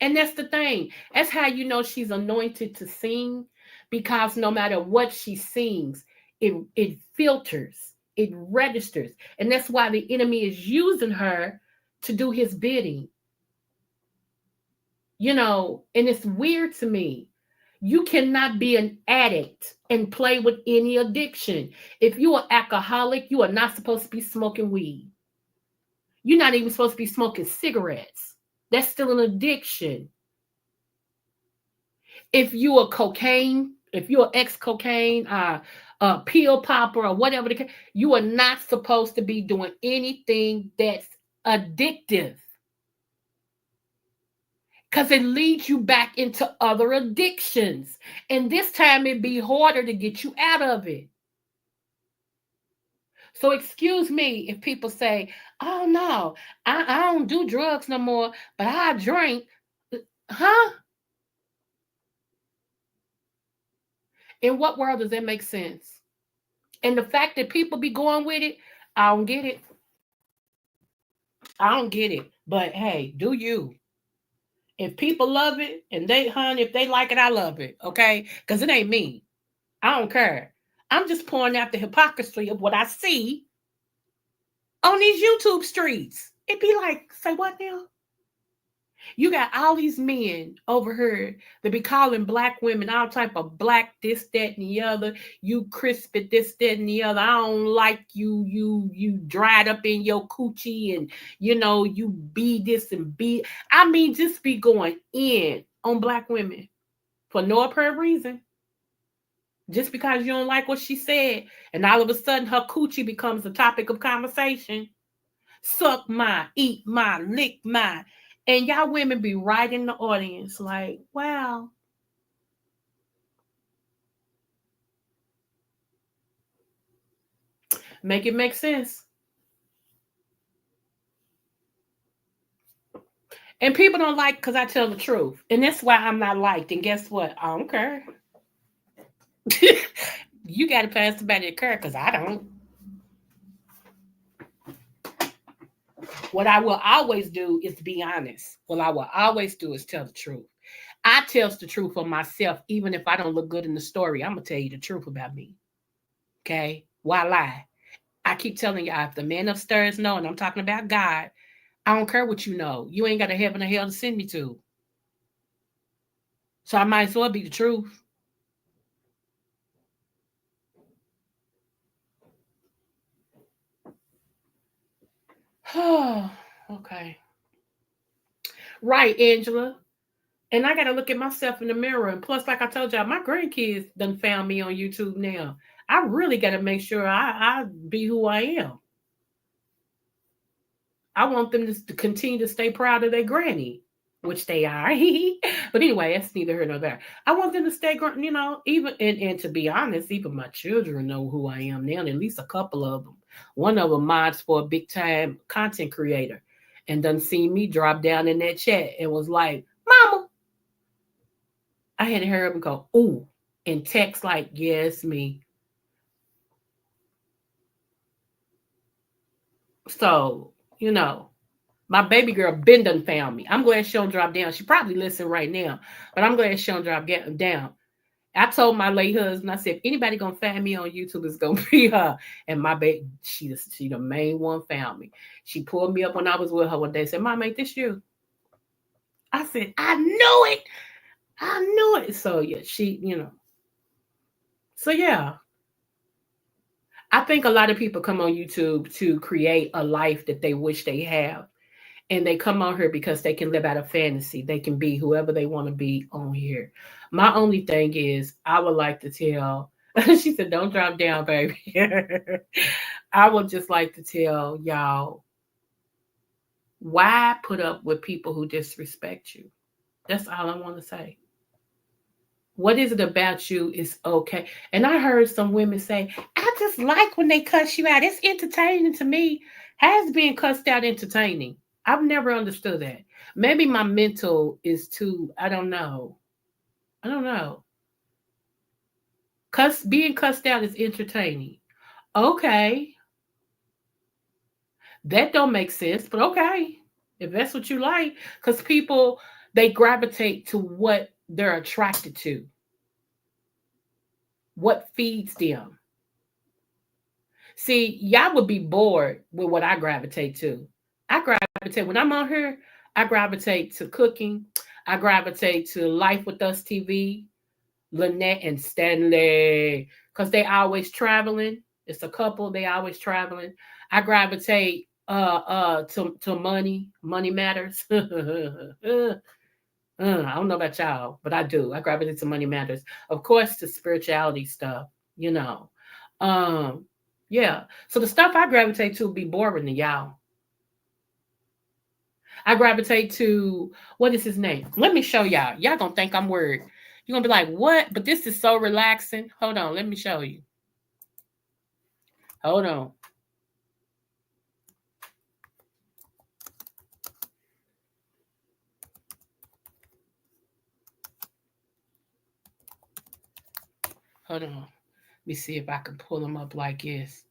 And that's the thing. That's how you know she's anointed to sing, because no matter what she sings, it filters, it registers. And that's why the enemy is using her to do his bidding. And it's weird to me. You cannot be an addict and play with any addiction. If you're an alcoholic, you are not supposed to be smoking weed. You're not even supposed to be smoking cigarettes. That's still an addiction. If you're ex-cocaine, pill popper, or whatever the case, you are not supposed to be doing anything that's addictive. Because it leads you back into other addictions. And this time it'd be harder to get you out of it. So excuse me if people say, oh no, I don't do drugs no more, but I drink. Huh? In what world does that make sense? And the fact that people be going with it, I don't get it. I don't get it. But hey, do you? If people love it and if they like it, I love it. Okay? Because it ain't me. I don't care. I'm just pointing out the hypocrisy of what I see on these YouTube streets. It be like, say what now? You got all these men over here that be calling black women all type of black this, that, and the other. You crispy this, that, and the other. I don't like you. You dried up in your coochie, and you be this and be. I mean, just be going in on black women for no apparent reason. Just because you don't like what she said, and all of a sudden her coochie becomes the topic of conversation. Suck my, eat my, lick my. And y'all women be right in the audience like, wow. Make it make sense. And people don't like because I tell the truth. And that's why I'm not liked. And guess what? I don't care. You got to pass the back of the curve because I don't. What I will always do is be honest. What I will always do is tell the truth. I tells the truth of myself, even if I don't look good in the story. I'm going to tell you the truth about me. Okay? Why lie? I keep telling y'all, if the man upstairs know, and I'm talking about God, I don't care what you know. You ain't got a heaven or hell to send me to. So I might as well be the truth. Okay. Right, Angela. And I got to look at myself in the mirror. And plus, like I told y'all, my grandkids done found me on YouTube now. I really got to make sure I be who I am. I want them to continue to stay proud of their granny, which they are. But anyway, that's neither here nor there. I want them to stay, even, and to be honest, even my children know who I am now, at least a couple of them. One of them mods for a big time content creator and done seen me drop down in that chat and was like, Mama. I had to hear him go, ooh, and text like, yes, me. So, my baby girl Ben done found me. I'm glad she don't drop down. She probably listen right now, but I'm glad she don't drop down. I told my late husband, I said, if anybody gonna find me on YouTube, it's gonna be her. And my baby, she the main one found me. She pulled me up when I was with her one day. Said, Mom, ain't this you? I said, I knew it. I knew it. So yeah, So yeah. I think a lot of people come on YouTube to create a life that they wish they have. And they come on here because they can live out a fantasy. They can be whoever they want to be on here. My only thing is, I would like to tell, she said, don't drop down, baby. I would just like to tell y'all, why put up with people who disrespect you? That's all I want to say. What is it about you is okay? And I heard some women say, I just like when they cuss you out. It's entertaining to me. Has being cussed out entertaining? I've never understood that. Maybe my mental is too, I don't know. Being cussed out is entertaining. Okay. That don't make sense, but okay. If that's what you like. Because people, they gravitate to what they're attracted to. What feeds them. See, y'all would be bored with what I gravitate to. I gravitate, when I'm on here, I gravitate to cooking. I gravitate to Life with Us TV, Lynette and Stanley, because they always traveling. It's a couple, they always traveling. I gravitate to money. Money matters. I don't know about y'all, but I do. I gravitate to Money Matters. Of course, to spirituality stuff, Yeah. So the stuff I gravitate to be boring to y'all. I gravitate to, what is his name? Let me show y'all. Y'all gonna think I'm weird. You're gonna be like, what? But this is so relaxing. Hold on, let me show you. Hold on. Hold on. Let me see if I can pull them up like this.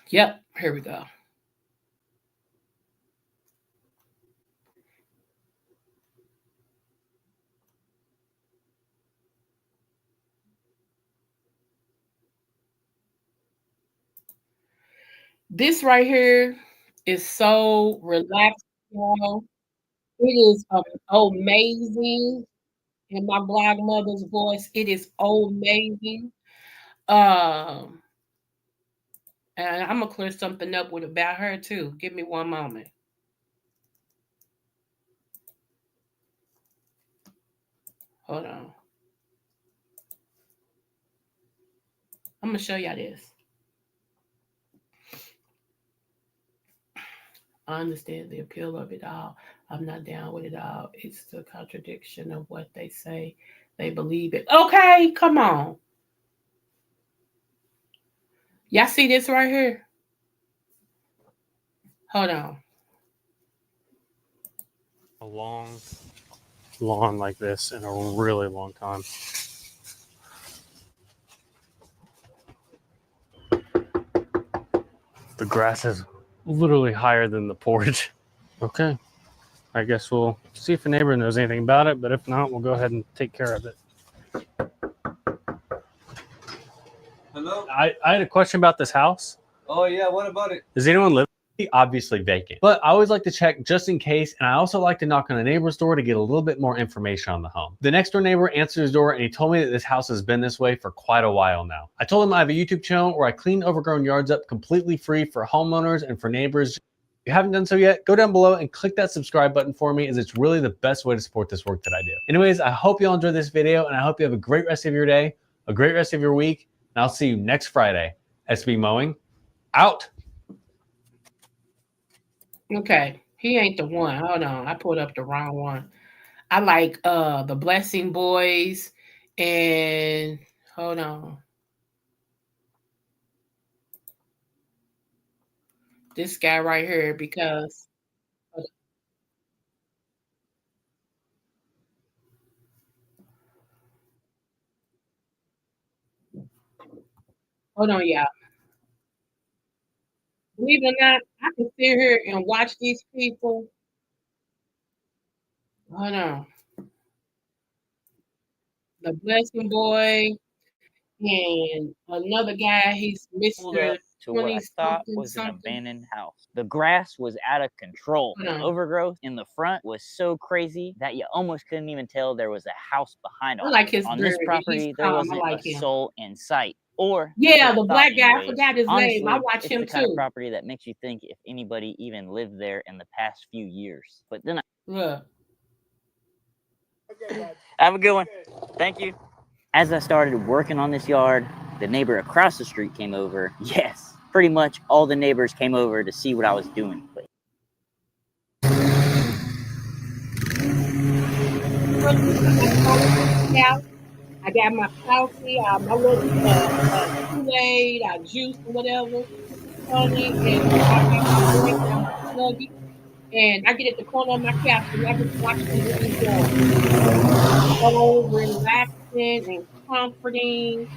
Yep, here we go. This right here is so relaxed. Y'all, it is amazing. In my black mother's voice, it is amazing. Um, and I'm gonna clear something up with about her too. Give me one moment. Hold on. I'm gonna show y'all this. I understand the appeal of it all. I'm not down with it all. It's the contradiction of what they say. They believe it. Okay, come on. Y'all see this right here? Hold on. A long lawn like this in a really long time. The grass is literally higher than the porch. Okay. I guess we'll see if a neighbor knows anything about it, but if not, we'll go ahead and take care of it. Hello? I had a question about this house. Oh, yeah, what about it? Does anyone live? Obviously vacant, but I always like to check just in case, and I also like to knock on a neighbor's door to get a little bit more information on the home. The next door neighbor answered his door and he told me that this house has been this way for quite a while now. I told him I have a YouTube channel where I clean overgrown yards up completely free for homeowners and for neighbors. If you haven't done so yet, go down below and click that subscribe button for me, as it's really the best way to support this work that I do. Anyways, I hope you all enjoyed this video, and I hope you have a great rest of your day, a great rest of your week, and I'll see you next Friday. SB Mowing, out. Okay, he ain't the one. Hold on, I pulled up the wrong one. I like the Blessing Boys, and hold on. This guy right here, because hold on, y'all. Believe it or not, I can sit here and watch these people. Hold on. The Blessing Boy and another guy, he's Mr. To what 20 I thought something was an something. abandoned house. The grass was out of control. Hold The on. overgrowth in the front was so crazy that you almost couldn't even tell there was a house behind I all like of it. his On beard. this He's property, there calm. I wasn't like a him. soul in sight. Or that's Yeah, what I the thought black guy. I anyways. forgot his name. I Honestly, watch it's him the kind of too. property that makes you think if anybody even lived there in the past few years. But then Look. have a good one. Thank you. As I started working on this yard, the neighbor across the street came over. Yes, pretty much all the neighbors came over to see what I was doing. But I got my coffee, my little Kool-Aid, juice or whatever, honey, and I got my drink, I'm snuggie, and I get at the corner of my couch and I just watch them do these yards. So relaxing and comforting.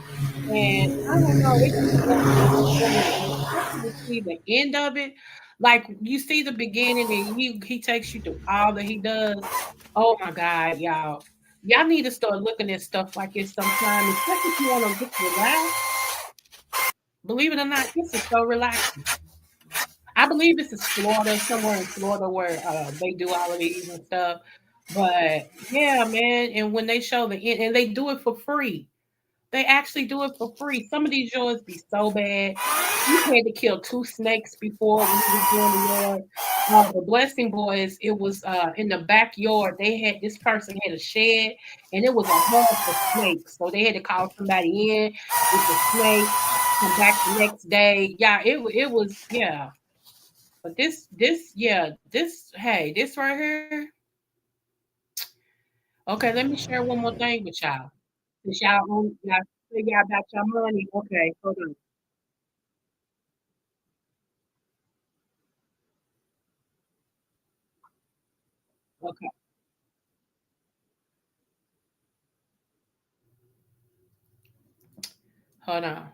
And I don't know, it just does something for me. And especially to see the end of it. Like you see the beginning and he takes you through all that he does. Oh my God, y'all. Y'all need to start looking at stuff like this sometime, especially if you want to just relax. Believe it or not, this is so relaxing. I believe this is Florida, somewhere in Florida where they do all of these and stuff. But yeah, man. And when they show the end, and they do it for free. They actually do it for free. Some of these yours be so bad. We had to kill 2 snakes before when we was doing the yard. The Blessing Boys, it was in the backyard. They had this person had a shed, and it was a hub for snakes. So they had to call somebody in with the snake, come back the next day. Yeah, it was yeah. But this right here. Okay, let me share one more thing with y'all. Since y'all figure out about your money. Okay, hold on. Okay, hold on.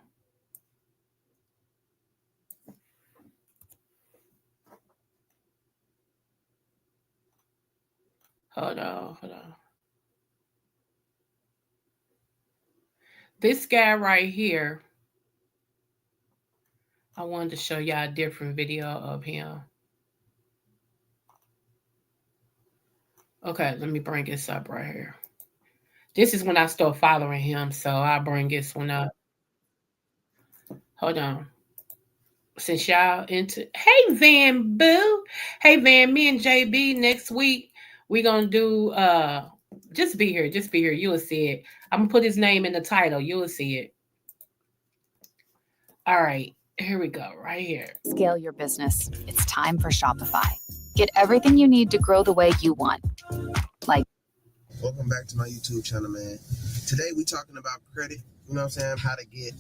Hold on, hold on. This guy right here, I wanted to show y'all a different video of him. Okay, let me bring this up right here. This is when I start following him, so I'll bring this one up. Hold on. Since y'all into, hey Van Boo, hey Van, me and JB next week we're gonna do just be here, you'll see it. I'm gonna put his name in the title, you'll see it. All right, here we go, right here. Scale your business. It's time for Shopify. Get everything you need to grow the way you want. Welcome back to my YouTube channel, man. Today we talking about credit. You know what I'm saying? How to get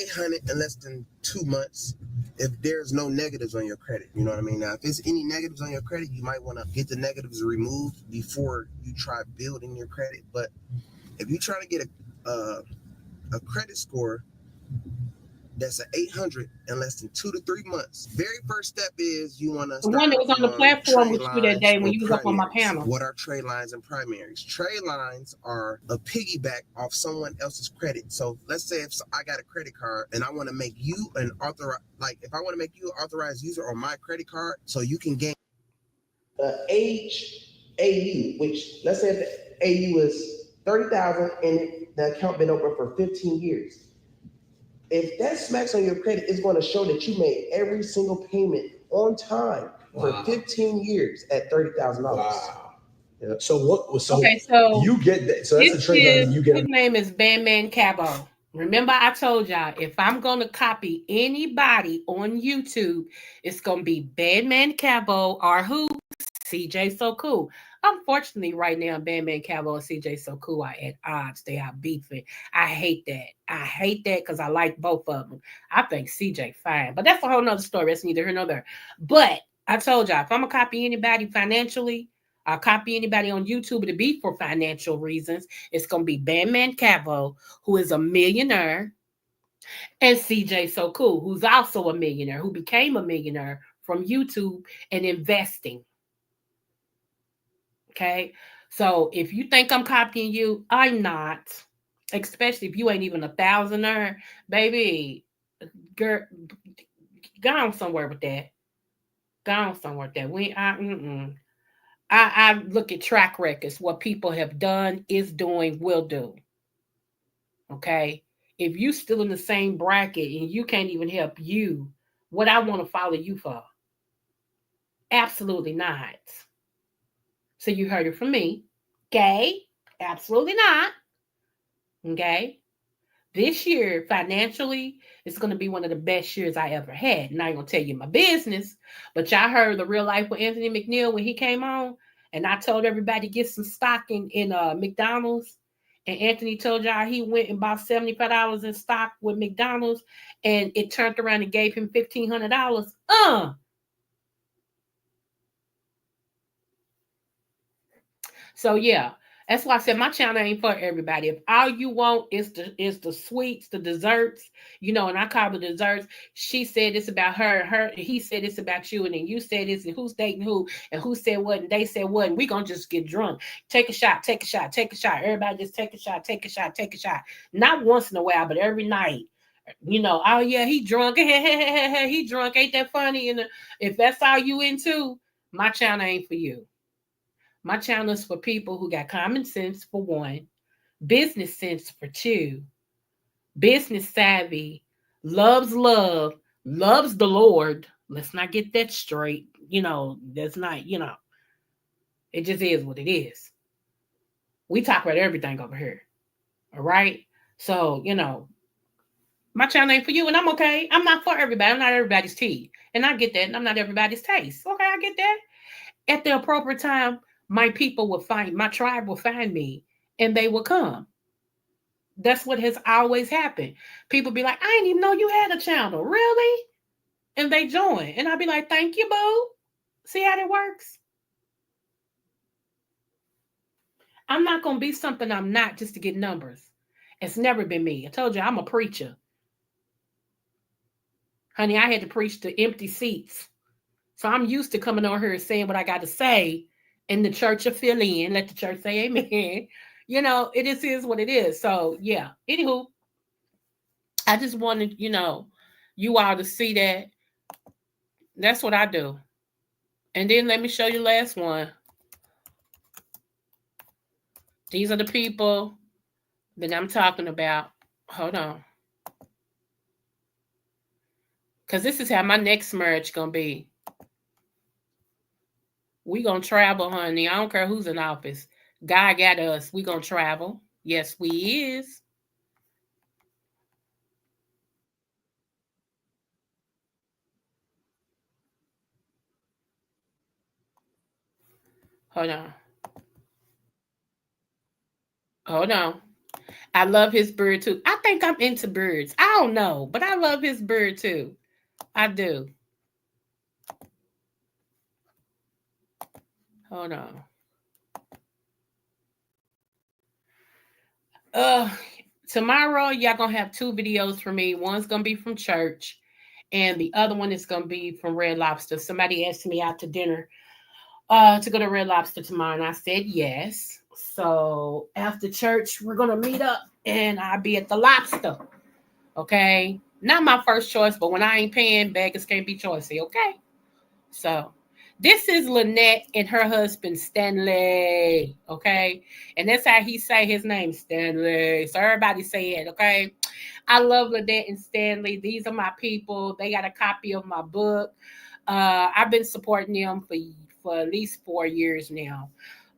800 in less than 2 months if there's no negatives on your credit. You know what I mean? Now, if there's any negatives on your credit, you might want to get the negatives removed before you try building your credit. But if you're trying to get a credit score that's an 800 in less than 2 to 3 months. Very first step is you want to The one that was on the platform with you that day when you was up on my panel. What are trade lines and primaries? Trade lines are a piggyback off someone else's credit. So let's say if I got a credit card and I want to make you an if I want to make you an authorized user on my credit card, so you can gain age AU, which let's say if the AU is 30,000 and the account been open for 15 years. If that smacks on your credit, it's going to show that you made every single payment on time for 15 years at $30,000. Wow. Yeah. So you get that. So that's a trade line you get. His name is Bandman Cabo. Remember, I told y'all, if I'm going to copy anybody on YouTube, it's going to be Bandman Cabo or who? CJ So Cool. Unfortunately, right now, Bandman Cabo and CJ So Cool are at odds. They are beefing. I hate that because I like both of them. I think CJ fine, but that's a whole nother story. That's neither here nor there. But I told y'all, if I'm going to copy anybody financially, I'll copy anybody on YouTube to be for financial reasons. It's going to be Bandman Cabo, who is a millionaire, and CJ So Cool, who's also a millionaire, who became a millionaire from YouTube and investing. Okay, so if you think I'm copying you, I'm not. Especially if you ain't even a thousandaire, baby. Girl, go on somewhere with that. Go on somewhere with that. I look at track records, what people have done, is doing, will do. Okay, if you still in the same bracket and you can't even help you, what I want to follow you for? Absolutely not. So you heard it from me. Okay? Absolutely not. Okay? This year, financially, it's going to be one of the best years I ever had. And I ain't going to tell you my business, but y'all heard the real life with Anthony McNeil when he came on, and I told everybody to get some stock in McDonald's. And Anthony told y'all he went and bought $75 in stock with McDonald's, and it turned around and gave him $1,500. So yeah, that's why I said my channel ain't for everybody. If all you want is the sweets, the desserts, and I call the desserts. She said it's about her. He said it's about you, and then you said this, and who's dating who, and who said what, and they said what, and we gonna just get drunk. Take a shot, take a shot, take a shot. Everybody just take a shot, take a shot, take a shot. Not once in a while, but every night. Oh yeah, he drunk. He drunk. Ain't that funny? And if that's all you into, my channel ain't for you. My channel is for people who got common sense, for one, business sense, for two, business savvy, loves love, loves the Lord. Let's not get that straight. That's not, it just is what it is. We talk about everything over here. All right. So, my channel ain't for you, and I'm okay. I'm not for everybody. I'm not everybody's tea. And I get that. And I'm not everybody's taste. Okay, I get that. At the appropriate time, my tribe will find me, and they will come. That's what has always happened. People be like, I didn't even know you had a channel. Really? And they join. And I'll be like, thank you, boo. See how that works? I'm not going to be something I'm not just to get numbers. It's never been me. I told you, I'm a preacher. Honey, I had to preach to empty seats. So I'm used to coming on here and saying what I got to say, and the church will fill in. Let the church say amen. It is what it is. So, yeah. Anywho, I just wanted, you all to see that. That's what I do. And then let me show you the last one. These are the people that I'm talking about. Hold on. Because this is how my next merge going to be. We going to travel, honey. I don't care who's in office. God got us. We going to travel. Yes, we is. Hold on. Hold on. I love his bird too. I think I'm into birds. I don't know, but I love his bird too. I do. Hold on. Tomorrow y'all gonna have 2 videos from me. One's gonna be from church, and the other one is gonna be from Red Lobster. Somebody asked me out to dinner to go to Red Lobster tomorrow, and I said yes. So after church, we're gonna meet up, and I'll be at the Lobster. Okay, not my first choice, but when I ain't paying, beggars can't be choicy. Okay, so this is Lynette and her husband Stanley. Okay, and that's how he say his name, Stanley. So everybody say it. Okay, I love Lynette and Stanley. These are my people. They got a copy of my book. I've been supporting them for at least 4 years now.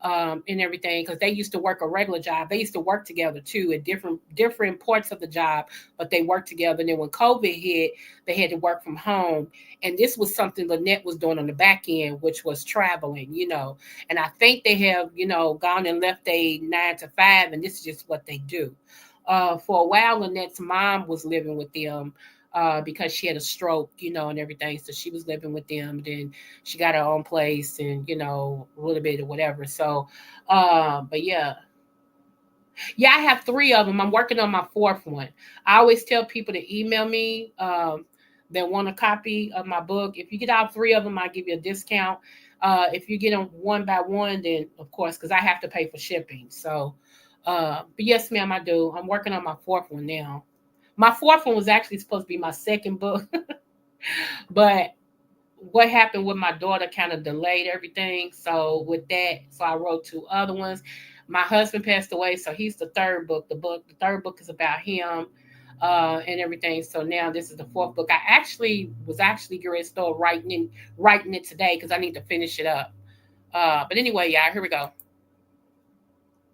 And everything, because they used to work a regular job. They used to work together too at different parts of the job, but they worked together. And then when COVID hit, they had to work from home. And this was something Lynette was doing on the back end, which was traveling, And I think they have, gone and left a 9 to 5, and this is just what they do. For a while, Lynette's mom was living with them. Because she had a stroke, and everything. So she was living with them. Then she got her own place and, a little bit or whatever. So, but yeah. Yeah, I have 3 of them. I'm working on my 4th one. I always tell people to email me that want a copy of my book. If you get all 3 of them, I'll give you a discount. If you get them one by one, then of course, because I have to pay for shipping. So, but yes, ma'am, I do. I'm working on my 4th one now. My 4th one was actually supposed to be my 2nd book, but what happened with my daughter kind of delayed everything. So with that, I wrote 2 other ones. My husband passed away, so he's the 3rd book. The 3rd book is about him and everything. So now this is the 4th book. I was getting ready to start writing it today because I need to finish it up. But anyway, yeah, here we go.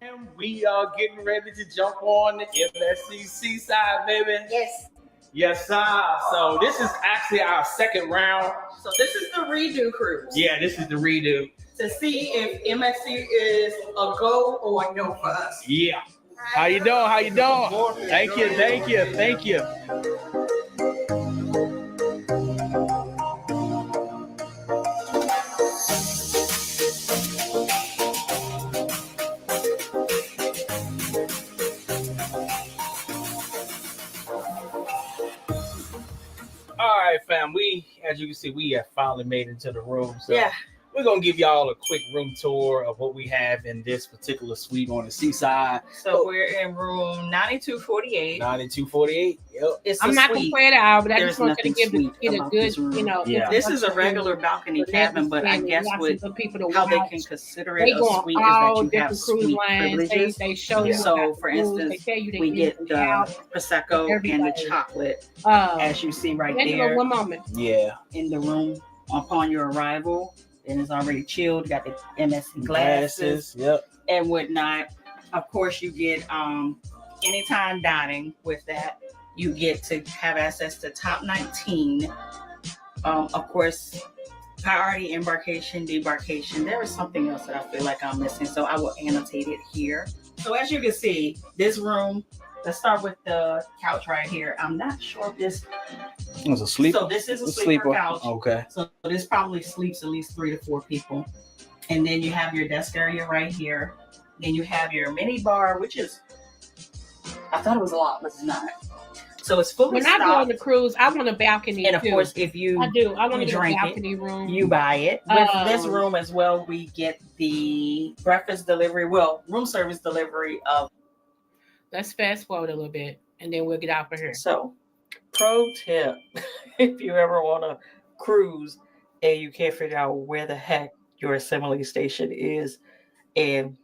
And we are getting ready to jump on the MSC Seaside, baby. Yes. Yes, sir. So this is actually our 2nd round. So this is the redo cruise. Yeah, this is the redo. To see if MSC is a go or a no for us. Yeah. How you doing? How you doing? Thank you. Thank you. Thank you. All right, fam. As you can see, we have finally made it to the room. So yeah. We're going to give y'all a quick room tour of what we have in this particular suite on the Seaside. So we're in room 9248. 9248, yep. I'm not going to play it out, but I just want to get a good, Yeah. This is a regular balcony cabin, but I guess how they can consider it a suite is that you have suite privileges. They show you. So, for instance, we get the Prosecco and the chocolate, as you see right there. One moment. Yeah. In the room upon your arrival. And it's already chilled. You got the MSC glasses, yep, and whatnot. Of course, you get anytime dining with that. You get to have access to top 19. Of course, priority embarkation, debarkation. There is something else that I feel like I'm missing, so I will annotate it here. So as you can see, this room. Let's start with the couch right here. I'm not sure if this is a sleeper. So this is a sleeper couch. Okay. So this probably sleeps at least 3 to 4 people. And then you have your desk area right here. Then you have your mini bar, which is, I thought it was a lot, but it's not. So it's fully stocked. When I go on the cruise, I want a balcony. And of course, if you I want to get a balcony room. You buy it. With this room as well, we get the breakfast delivery, room service delivery of. Let's fast forward a little bit, and then we'll get out of here. So, pro tip, if you ever want to cruise and you can't figure out where the heck your assembly station is, and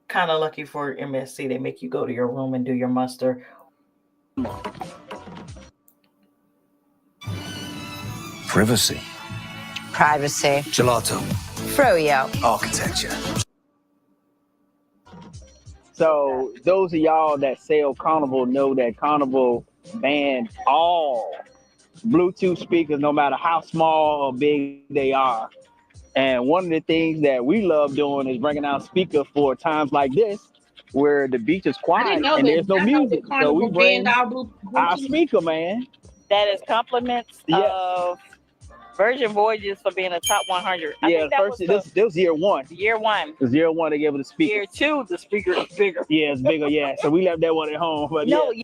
kind of lucky for MSC. They make you go to your room and do your muster. Privacy. Privacy. Gelato. Froyo. Architecture. So those of y'all that sell Carnival know that Carnival banned all Bluetooth speakers, no matter how small or big they are. And one of the things that we love doing is bringing out speakers for times like this, where the beach is quiet and there's no music. So we bring our speaker, man. That is compliments of Virgin Voyages for being a top 100. I think that first was this was year one. year one. It was year one they gave it a speaker. Year two, the speaker is bigger. Yeah, it's bigger. Yeah, so we left that one at home. But No, yeah.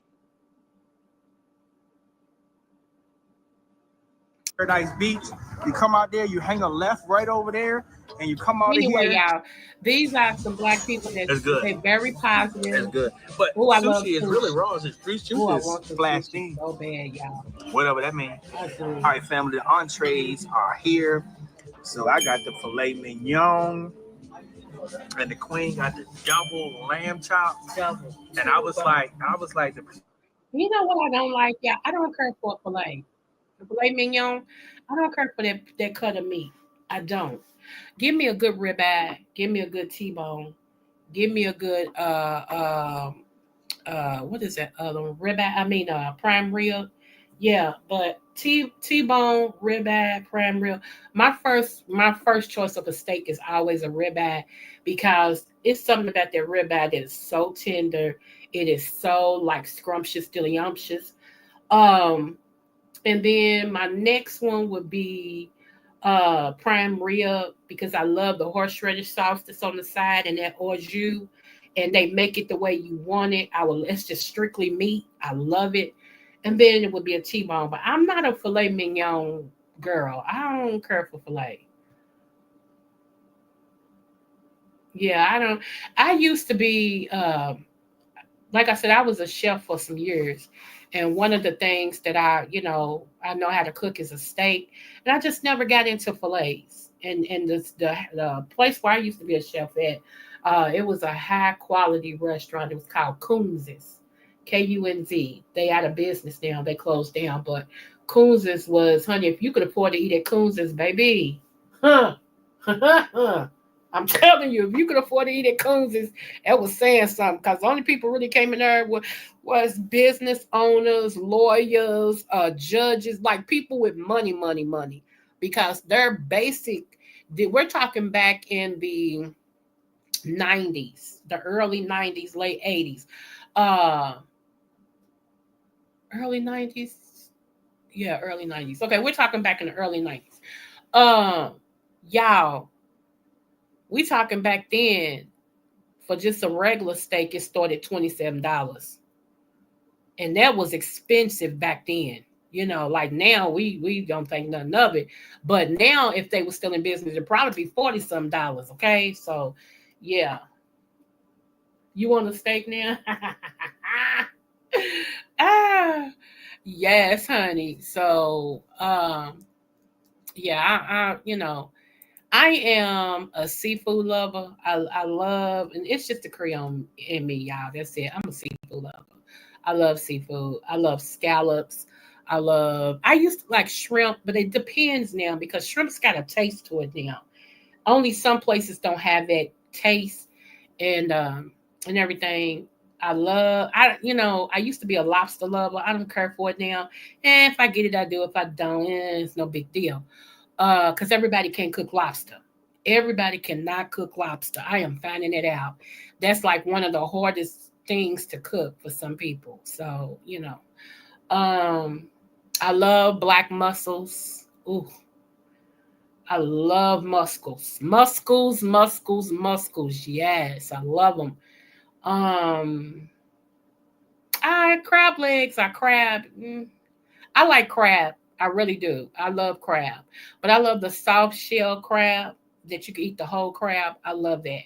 Paradise Beach. You come out there, you hang a left right over there, and you come out Anyway, of here. y'all, these are some black people That's good. they're very positive. That's good. But I love sushi is really raw. It's free I sushi want is the splashed sushi in. so bad, y'all. Whatever that means. I do. All right, family. The entrees are here. So I got the filet mignon, and the queen got the double lamb chop. Double. And I was like, You know what I don't like, y'all? I don't care for filet. The filet mignon, I don't care for that cut of meat. I don't. Give me a good ribeye. Give me a good T-bone. Give me a good what is that other one? Ribeye? I mean prime rib. Yeah, but T-bone, ribeye, prime rib. My first choice of a steak is always a ribeye because it's something about that ribeye that is so tender. It is so like scrumptious, delicious. And then my next one would be prime rib because I love the horseradish sauce that's on the side and that au jus, and they make it the way you want it. It's just strictly meat. I love it. And then it would be a T-bone, but I'm not a filet mignon girl. I don't care for filet. Yeah, I don't. I used to be like I said, I was a chef for some years. And one of the things that I know how to cook is a steak. And I just never got into fillets. And the place where I used to be a chef at, it was a high quality restaurant. It was called Kunz's, Kunz. They out of business now. They closed down. But Kunz's was, honey, if you could afford to eat at Kunz's, baby, huh? I'm telling you, if you could afford to eat at Kunz's, that was saying something. Because the only people really came in there was business owners, lawyers, judges, like people with money. Because their basic, we're talking back in the 90s, the early 90s, late 80s. Early 90s? Yeah, early 90s. Okay, we're talking back in the early 90s. Y'all, we talking back then for just a regular steak, it started $27. And that was expensive back then. Like now we don't think nothing of it. But now if they were still in business, it'd probably be $40-some. Okay. So yeah. You want a steak now? Yes, honey. So yeah, I am a seafood lover. I love, and it's just the Creole in me, y'all. That's it. I'm a seafood lover. I love seafood. I love scallops. I used to like shrimp, but it depends now because shrimp's got a taste to it now. Only some places don't have that taste and everything. I used to be a lobster lover. I don't care for it now. And if I get it, I do. If I don't, it's no big deal. Because everybody can't cook lobster. Everybody cannot cook lobster. I am finding it out. That's like one of the hardest things to cook for some people. So, I love black mussels. Ooh, I love mussels. Mussels. Yes, I love them. Crab legs. I like crab. I really do. I love crab. But I love the soft shell crab that you can eat the whole crab. I love that.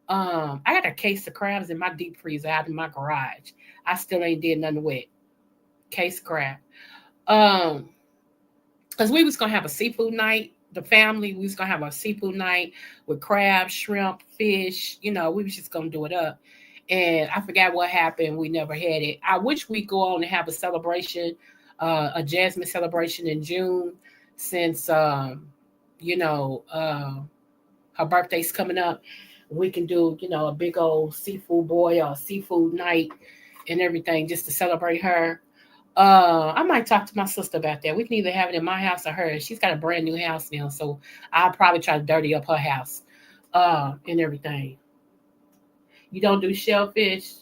I got a case of crabs in my deep freezer out in my garage. I still ain't did nothing with case of crab. Because we was gonna have a seafood night the family, we was gonna have a seafood night with crab, shrimp, fish. We was just gonna do it up. And I forgot what happened. We never had it. I wish we go on and have a celebration, a Jasmine celebration in June, since her birthday's coming up. We can do, a big old seafood boil or seafood night and everything just to celebrate her. I might talk to my sister about that. We can either have it in my house or hers. She's got a brand new house now, so I'll probably try to dirty up her house, and everything. You don't do shellfish,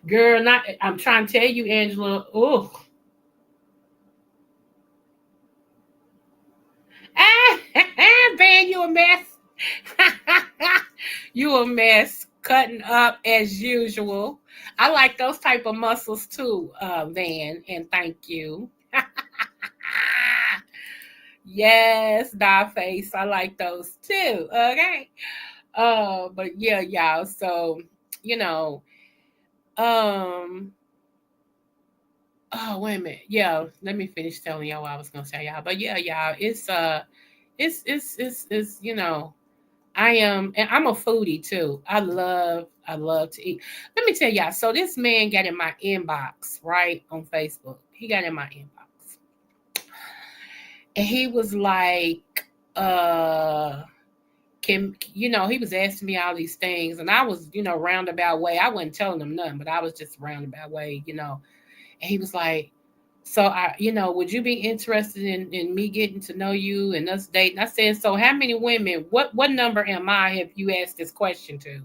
girl? I'm trying to tell you, Angela. Oh, man, you a mess. You a mess. Cutting up as usual. I like those type of muscles too, Van, and thank you. Yes, dog face. I like those too. Okay. But yeah, y'all. So, you know, um, oh, wait a minute. Yeah, let me finish telling y'all what I was gonna tell y'all. But yeah, y'all, it's I am, and I'm a foodie too. I love to eat. Let me tell y'all. So this man got in my inbox, right, on Facebook. He got in my inbox. And he was like, he was asking me all these things, and I was, roundabout way. I wasn't telling him nothing, but I was just roundabout way, And he was like, so would you be interested in me getting to know you and us dating? I said, so how many women, what number am I have you asked this question to?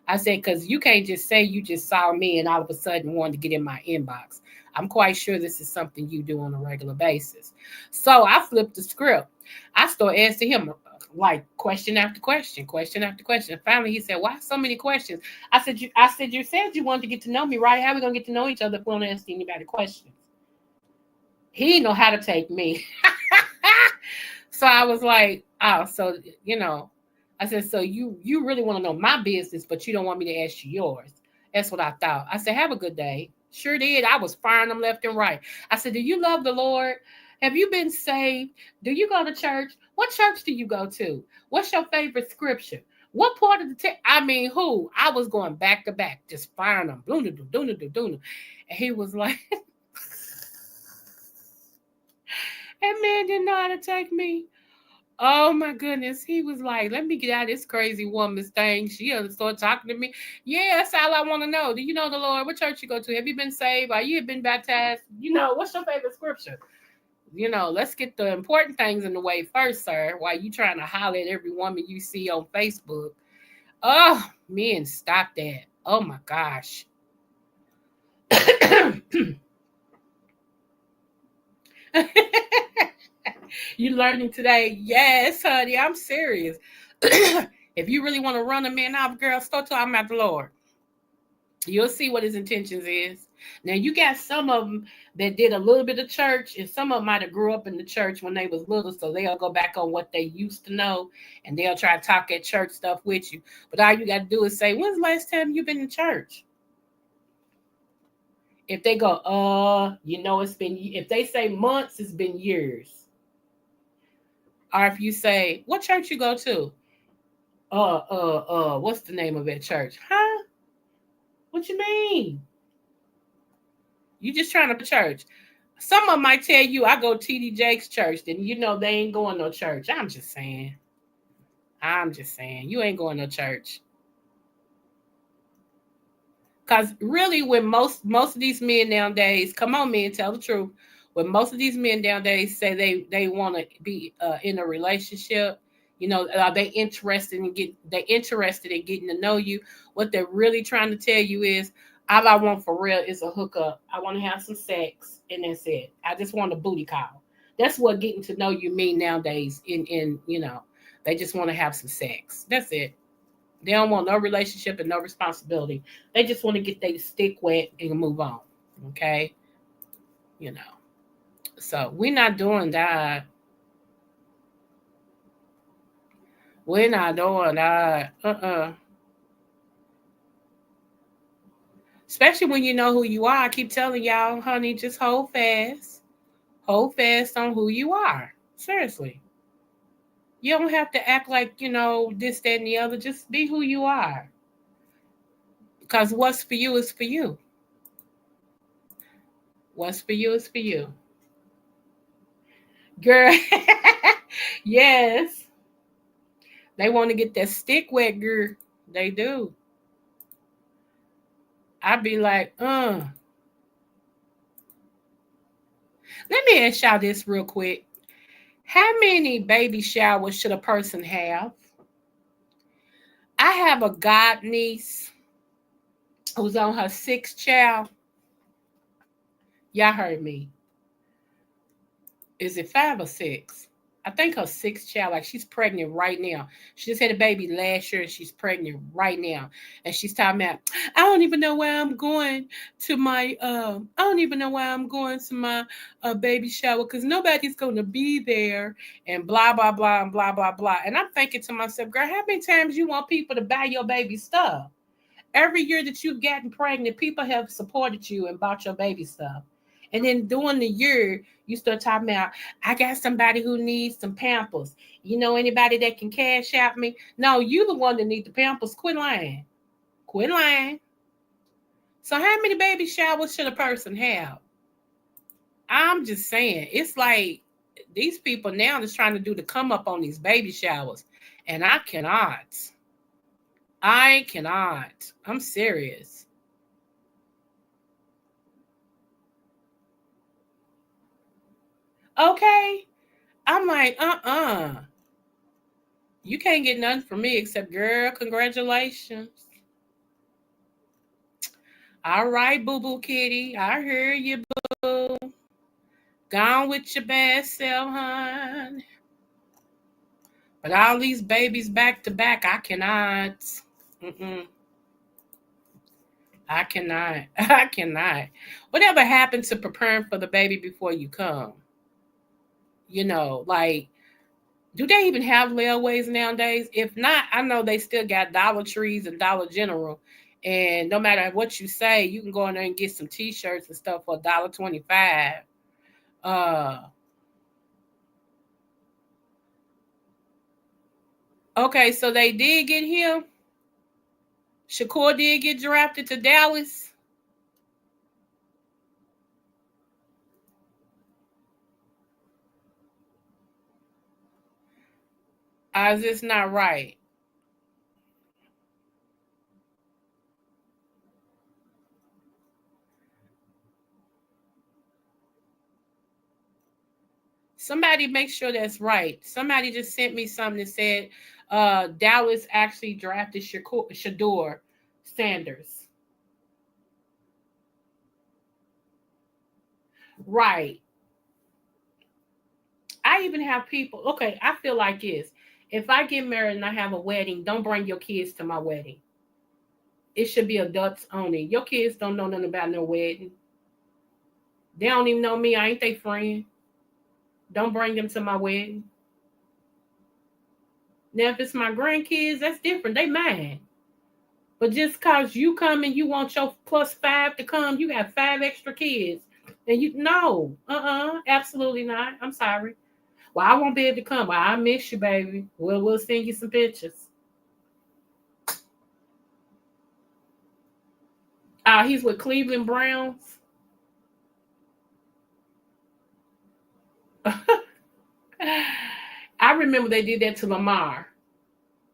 I said, because you can't just say you just saw me and all of a sudden wanted to get in my inbox. I'm quite sure this is something you do on a regular basis. So I flipped the script. I started asking him like question after question, question after question. And finally he said, why so many questions? I said, you said you wanted to get to know me, right? How are we going to get to know each other if we don't ask anybody questions? He didn't know how to take me. So I was like, oh, so, I said, so you really want to know my business, but you don't want me to ask you yours. That's what I thought. I said, have a good day. Sure did. I was firing them left and right. I said, do you love the Lord? Have you been saved? Do you go to church? What church do you go to? What's your favorite scripture? What part of the text? I mean, who? I was going back to back, just firing them. And he was like, that man didn't know how to take me. Oh my goodness. He was like, let me get out of this crazy woman's thing. She started talking to me. Yeah, that's all I want to know. Do you know the Lord? What church you go to? Have you been saved? Are you been baptized? What's your favorite scripture? Let's get the important things in the way first, sir, while you trying to holler at every woman you see on Facebook. Oh, men, stop that. Oh my gosh. You learning today? Yes, honey, I'm serious. If you really want to run a man off, girl, start talking about the Lord. You'll see what his intentions is. Now, you got some of them that did a little bit of church, and some of them might have grew up in the church when they was little, so they'll go back on what they used to know, and they'll try to talk at church stuff with you. But all you got to do is say, when's the last time you've been in church? If they go, it's been, if they say months, it's been years. Or if you say, what church you go to? What's the name of that church? Huh? What you mean? You just trying to church. Some of them might tell you, I go to TD Jakes church, then they ain't going no church. I'm just saying. You ain't going no church. Because really, when most of these men nowadays, come on, men, tell the truth. When most of these men nowadays say they want to be in a relationship, are they interested in getting to know you? What they're really trying to tell you is, all I want for real is a hookup. I want to have some sex, and that's it. I just want a booty call. That's what getting to know you mean nowadays. They just want to have some sex. That's it. They don't want no relationship and no responsibility. They just want to get their stick wet and move on. Okay? So we're not doing that. We're not doing that. Especially when you know who you are. I keep telling y'all, honey, just hold fast. Hold fast on who you are. Seriously. You don't have to act like, this, that, and the other. Just be who you are. Because what's for you is for you. What's for you is for you. Girl, yes. They want to get that stick wet, girl. They do. I'd be like, Let me ask y'all this real quick. How many baby showers should a person have? I have a god niece who's on her 6th child. Y'all heard me. Is it 5 or 6? I think her 6th child, like she's pregnant right now. She just had a baby last year and she's pregnant right now. And she's talking about, I don't even know where I'm going to my baby shower because nobody's gonna be there and blah blah blah and blah blah blah. And I'm thinking to myself, girl, how many times you want people to buy your baby stuff? Every year that you've gotten pregnant, people have supported you and bought your baby stuff. And then during the year, you start talking about, I got somebody who needs some Pampers. You know anybody that can cash out me? No, you the one that need the Pampers. Quit lying. Quit lying. So how many baby showers should a person have? I'm just saying, it's like these people now is trying to do the come up on these baby showers. And I cannot. I'm serious. Okay. I'm like, You can't get nothing from me except, girl, congratulations. All right, boo-boo kitty. I hear you, boo. Gone with your bad self, hon. But all these babies back to back, I cannot. I cannot. I cannot. Whatever happened to preparing for the baby before you come? Like, do they even have layaways nowadays? If not, I know they still got Dollar Trees and Dollar General. And no matter what you say, you can go in there and get some T-shirts and stuff for $1.25. Okay, so they did get him. Shakur did get drafted to Dallas. Is this not right? Somebody make sure that's right. Somebody just sent me something that said Dallas actually drafted shedeur Sanders. Right. I even have people, okay, I feel like this. If I get married and I have a wedding, don't bring your kids to my wedding. It should be adults only. Your kids don't know nothing about no wedding. They don't even know me. I ain't their friend. Don't bring them to my wedding. Now, if it's my grandkids, that's different. They mine. But just because you come and you want your +5 to come, you got 5 extra kids. And no, absolutely not. I'm sorry. Well, I won't be able to come. Well, I miss you, baby. We'll send you some pictures. He's with Cleveland Browns. I remember they did that to Lamar.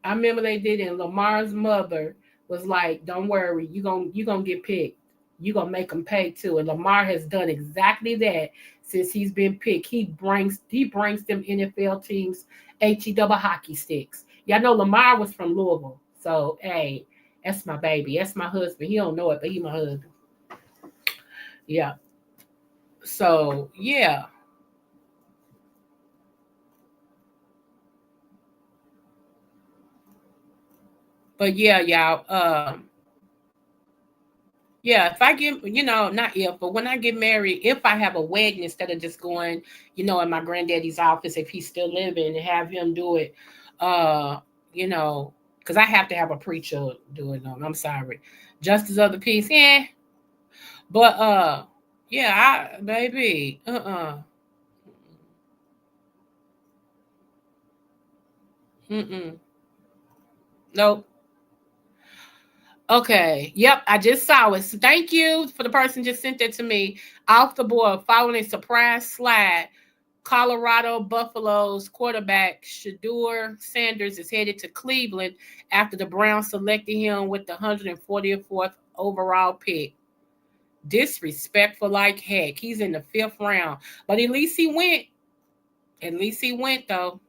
I remember they did it, and Lamar's mother was like, "Don't worry, you gonna get picked. You gonna make them pay too." And Lamar has done exactly that since he's been picked. He brings them NFL teams HE double hockey sticks. Y'all know Lamar was from Louisville, so hey, that's my baby. That's my husband. He don't know it, but he my husband. Yeah. So yeah. But yeah, y'all. Yeah, if I get, not if, but when I get married, if I have a wedding, instead of just going, in my granddaddy's office, if he's still living, and have him do it, because I have to have a preacher do it. I'm sorry. Justice of the peace, yeah. But yeah, baby, Nope. Okay. Yep. I just saw it. So thank you for the person just sent it to me. Off the board, following a surprise slide, Colorado Buffaloes quarterback Shedeur Sanders is headed to Cleveland after the Browns selected him with the 144th overall pick. Disrespectful like heck. He's in the 5th round. But at least he went. At least he went, though.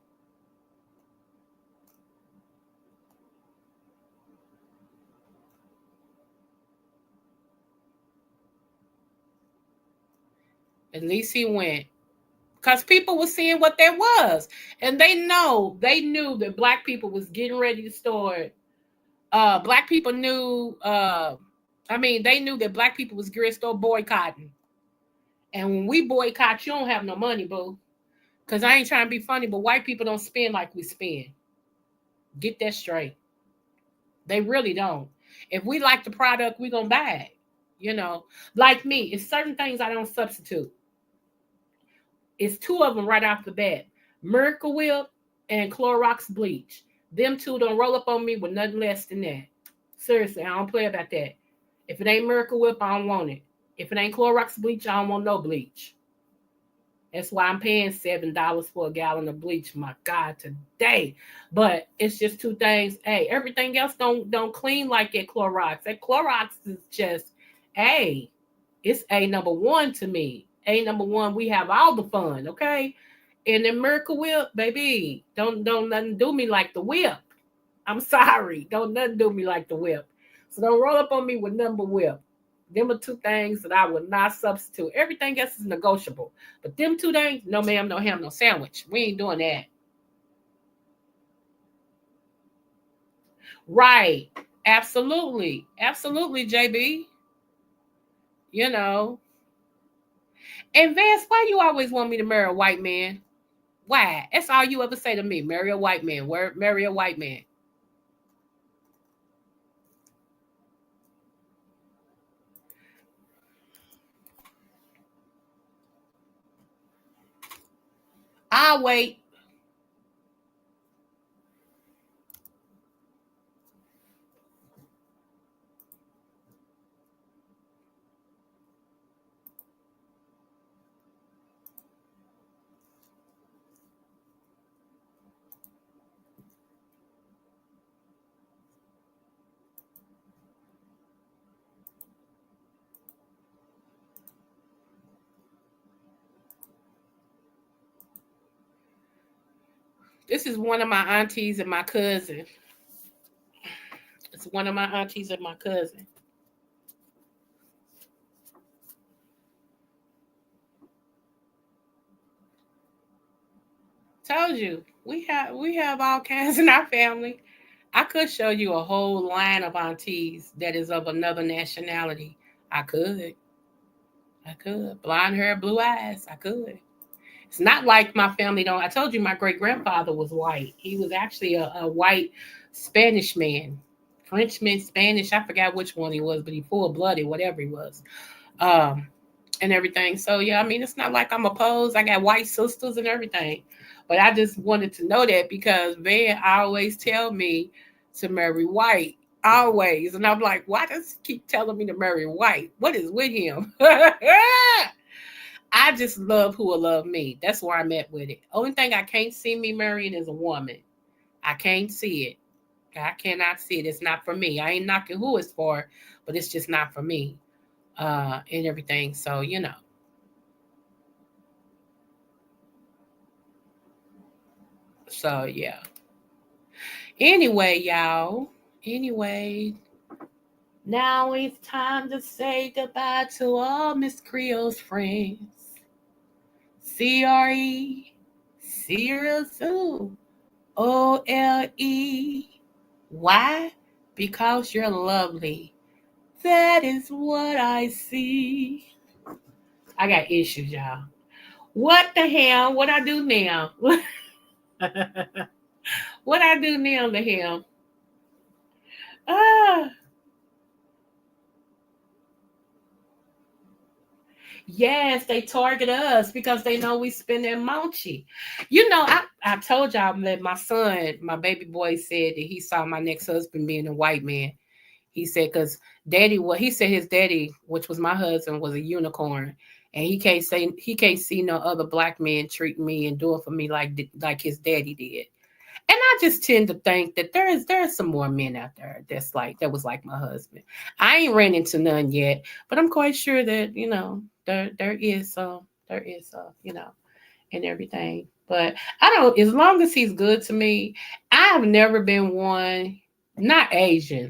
At least he went. Because people were seeing what there was. And they knew that black people was getting ready to start. Black people knew, they knew that black people was getting ready to start boycotting. And when we boycott, you don't have no money, boo. Because I ain't trying to be funny, but white people don't spend like we spend. Get that straight. They really don't. If we like the product, we going to buy it. You know, like me, it's certain things I don't substitute. It's 2 of them right off the bat. Miracle Whip and Clorox bleach. Them 2 don't roll up on me with nothing less than that. Seriously, I don't play about that. If it ain't Miracle Whip, I don't want it. If it ain't Clorox bleach, I don't want no bleach. That's why I'm paying $7 for a gallon of bleach. My God, today. But it's just 2 things. Hey, everything else don't clean like that Clorox. That Clorox is just, hey, it's A number 1 to me. A number 1, we have all the fun, okay? And the Miracle Whip, baby, don't nothing do me like the whip. I'm sorry. Don't nothing do me like the whip. So don't roll up on me with nothing but whip. Them are 2 things that I would not substitute. Everything else is negotiable. But them 2 things, no ma'am, no ham, no sandwich. We ain't doing that. Right. Absolutely. Absolutely, JB. You know. And Vance, why you always want me to marry a white man? Why? That's all you ever say to me. Marry a white man. Marry a white man. I'll wait. This is one of my aunties and my cousin. It's one of my aunties and my cousin. Told you, we have all kinds in our family. I could show you a whole line of aunties that is of another nationality. I could. Blonde hair, blue eyes. I could. It's not like my family don't. I told you my great grandfather was white. He was actually a white Spanish man. Frenchman, Spanish. I forgot which one he was, but he full-blooded, whatever he was. And everything. So yeah, I mean, it's not like I'm opposed. I got white sisters and everything. But I just wanted to know that because Van always tell me to marry white. Always. And I'm like, why does he keep telling me to marry white? What is with him? I just love who will love me. That's where I'm at with it. Only thing I can't see me marrying is a woman. I can't see it. I cannot see it. It's not for me. I ain't knocking who it's for, but it's just not for me. And everything. So, you know. So, yeah. Anyway, y'all. Anyway, now it's time to say goodbye to all Miss Creole's friends. C-R-E. See you real soon. O-L-E. Why? Because you're lovely. That is what I see. I got issues, y'all. What the hell? What I do now? What I do now to him? Yes, they target us because they know we spend their munchie. I told y'all that my son, my baby boy, said that he saw my next husband being a white man. He said, because he said his daddy, which was my husband, was a unicorn. And he can't see no other black man treating me and doing for me like his daddy did. And I just tend to think that there's some more men out there that was like my husband. I ain't ran into none yet, but I'm quite sure that there is and everything. But I don't. As long as he's good to me, I have never been one. Not Asian.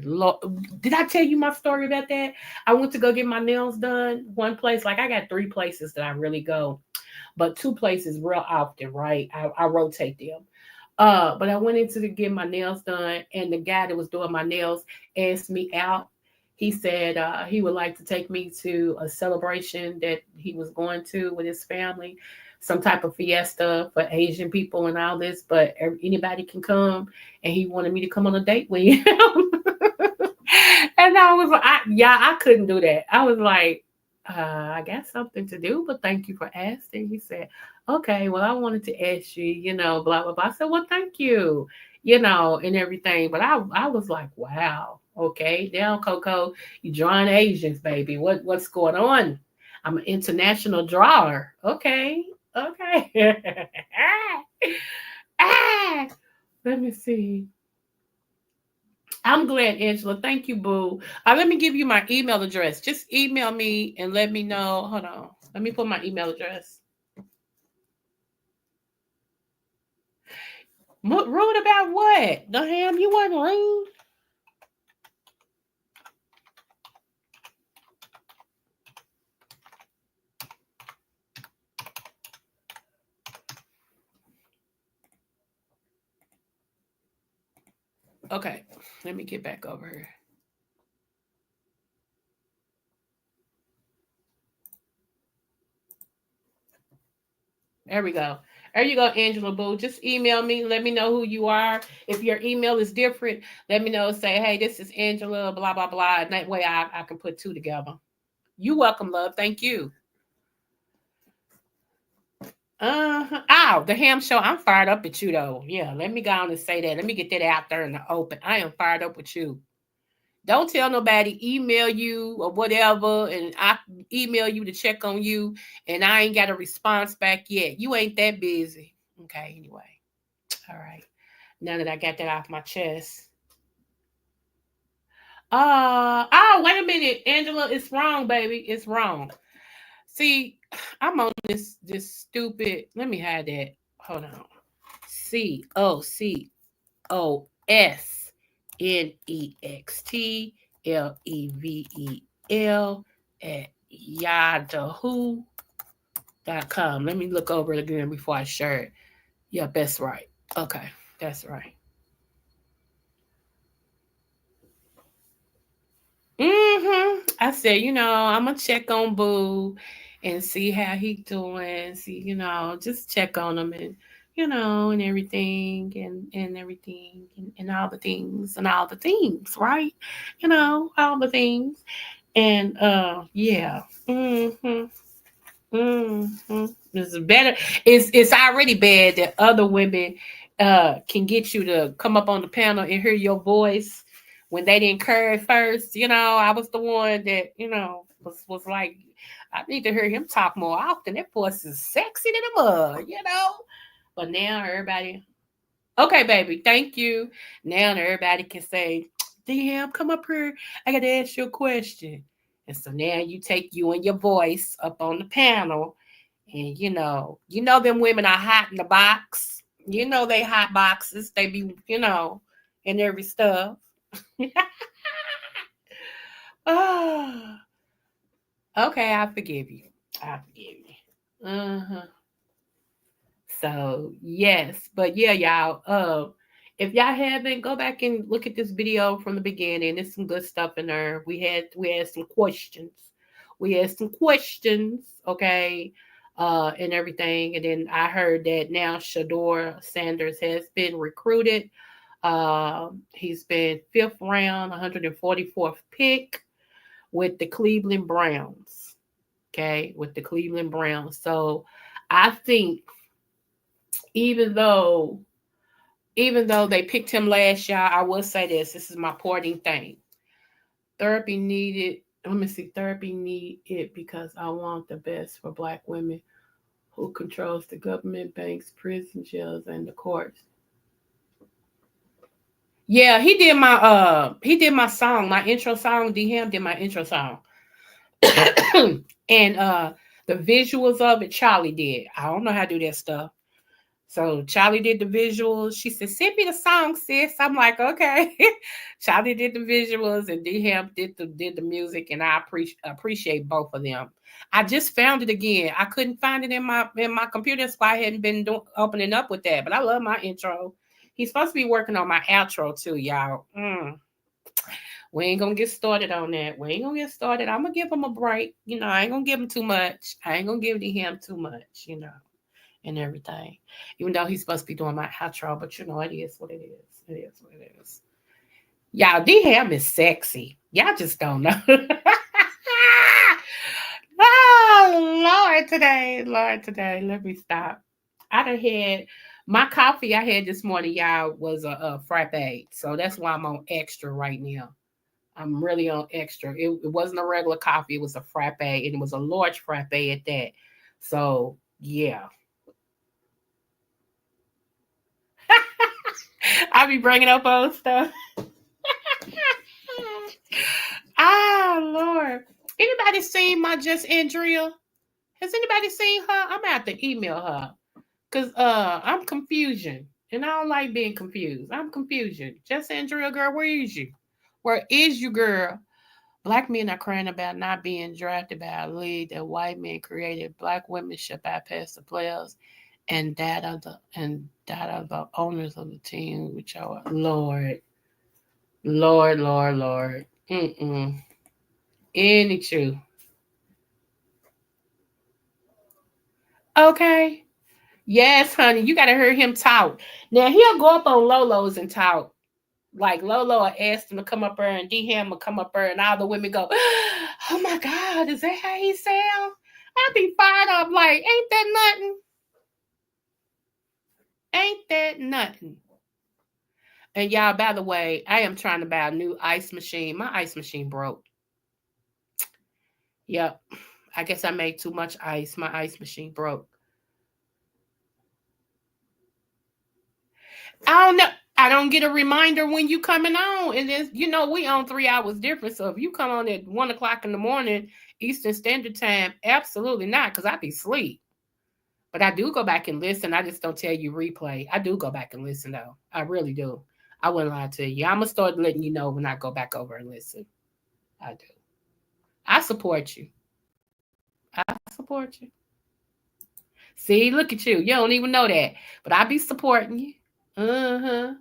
Did I tell you my story about that? I went to go get my nails done. One place, like I got 3 places that I really go, but 2 places real often. Right, I rotate them. But I went into to get my nails done, and the guy that was doing my nails asked me out. He said he would like to take me to a celebration that he was going to with his family, some type of fiesta for Asian people and all this, but anybody can come. And he wanted me to come on a date with him. And I was like, I couldn't do that. I was like, I got something to do, but thank you for asking. He said, okay, well, I wanted to ask you, blah, blah, blah. I said, well, thank you, and everything. But I was like, wow, okay, now, Coco, you drawing Asians, baby. What's going on? I'm an international drawer. Okay. Let me see. I'm glad, Angela. Thank you, boo. Let me give you my email address. Just email me and let me know. Hold on. Let me put my email address. Rude about what? The ham, you wasn't rude. Okay, let me get back over here. There we go. There you go, Angela Boo. Just email me. Let me know who you are. If your email is different, let me know. Say, hey, this is Angela, blah, blah, blah. And that way I can put 2 together. You welcome, love. Thank you. Oh, the ham show. I'm fired up at you, though. Yeah, let me go on and say that. Let me get that out there in the open. I am fired up with you. Don't tell nobody, email you or whatever, and I email you to check on you, and I ain't got a response back yet. You ain't that busy. Okay, anyway. All right. Now that I got that off my chest. Wait a minute, Angela. It's wrong, baby. It's wrong. See, I'm on this stupid. Let me hide that. Hold on. COCOSNEXTLEVEL at yahoo.com. Let me look over it again before I share it. Yep, that's right. Okay, that's right. I said, I'm gonna check on Boo and see how he doing. See, just check on him and and everything and everything and all the things and all the things, right? All the things. And yeah. It's better. It's already bad that other women can get you to come up on the panel and hear your voice when they didn't curve at first. I was the one that was like, I need to hear him talk more often. That voice is sexy to the mud. But now everybody, okay, baby, thank you. Now everybody can say, damn, come up here. I got to ask you a question. And so now you take you and your voice up on the panel. And them women are hot in the box. They hot boxes. They be, and every stuff. Oh, okay, I forgive you. So yes, but yeah, y'all. If y'all haven't, go back and look at this video from the beginning. There's some good stuff in there. We had some questions. Okay, and everything. And then I heard that now Shedeur Sanders has been recruited. He's been 5th round, 144th pick with the Cleveland Browns. okay, with the Cleveland Browns. So I think even though they picked him last year, I will say this is my parting thing. Therapy needed, let me see, therapy need it because I want the best for Black women who controls the government, banks, prison, jails, and the courts. Yeah, he did my song, my intro song. D-Ham did my intro song. And the visuals of it, Charlie did. I don't know how to do that stuff. So Charlie did the visuals. She said, "Send me the song, sis." I'm like, okay. Charlie did the visuals and D-Ham did the music, and I appreciate both of them. I just found it again. I couldn't find it in my computer, so I hadn't been opening up with that. But I love my intro. He's supposed to be working on my outro too, y'all. We ain't gonna get started on that. We ain't gonna get started. I'm gonna give him a break. I ain't gonna give him too much. I ain't gonna give him too much, and everything. Even though he's supposed to be doing my outro, but it is what it is. It is what it is. Y'all, D-Ham is sexy. Y'all just don't know. Oh, Lord today. Let me stop. I done had my coffee I had this morning, y'all, was a frappe. So that's why I'm on extra right now. I'm really on extra. It wasn't a regular coffee. It was a frappe, and it was a large frappe at that. So, yeah. I be bringing up old stuff. Lord. Anybody seen my Just Andrea? Has anybody seen her? I'm gonna have to email her. Because I'm confusion. And I don't like being confused. I'm confusion. Just Andrea, girl, where is you? Where is you, girl? Black men are crying about not being drafted by a league that white men created. Black women should bypass the players and that of the owners of the team, which are Lord. Any truth. Okay. Yes, honey. You gotta hear him talk. Now he'll go up on Lolo's and talk. Like Lolo asked him to come up there and D-Ham will come up there and all the women go, "Oh my God, is that how he sound?" I'd be fired up like, ain't that nothing? Ain't that nothing? And y'all, by the way, I am trying to buy a new ice machine. My ice machine broke. Yep. I guess I made too much ice. My ice machine broke. I don't know. I don't get a reminder when you coming on. And then, we on 3 hours difference. So if you come on at 1 o'clock in the morning, Eastern Standard Time, absolutely not, because I be asleep. But I do go back and listen. I just don't tell you replay. I do go back and listen, though. I really do. I wouldn't lie to you. I'm going to start letting you know when I go back over and listen. I do. I support you. See, look at you. You don't even know that. But I be supporting you. Uh-huh.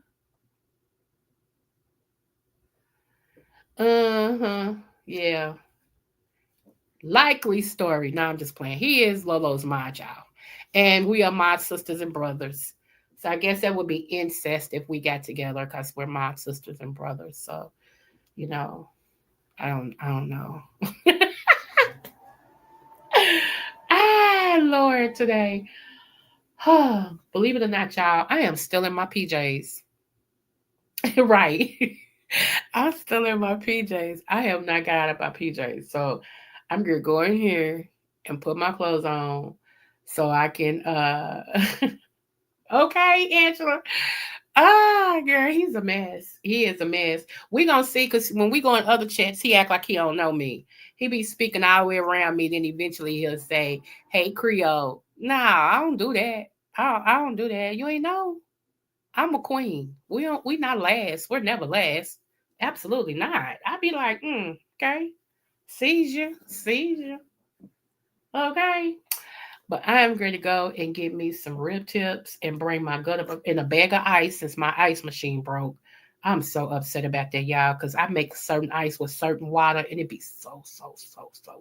Yeah. Likely story. No, I'm just playing. He is Lolo's my child. And we are my sisters and brothers. So I guess that would be incest if we got together because we're my sisters and brothers. So, I don't know. Lord, today. Believe it or not, y'all, I am still in my PJs. Right. I'm still in my PJs. I have not got out of my PJs. So I'm going to go in here and put my clothes on so I can okay, Angela. Girl, he's a mess. He is a mess. We gonna see, because when we go in other chats, he act like he don't know me. He be speaking all the way around me, then eventually he'll say, "Hey, Creole." Nah, I don't do that. I don't do that. You ain't know. I'm a queen. We not last. We're never last. Absolutely not. I'd be like, okay. Seizure. Okay. But I am going to go and get me some rib tips and bring my gut up in a bag of ice since my ice machine broke. I'm so upset about that, y'all, because I make certain ice with certain water and it'd be so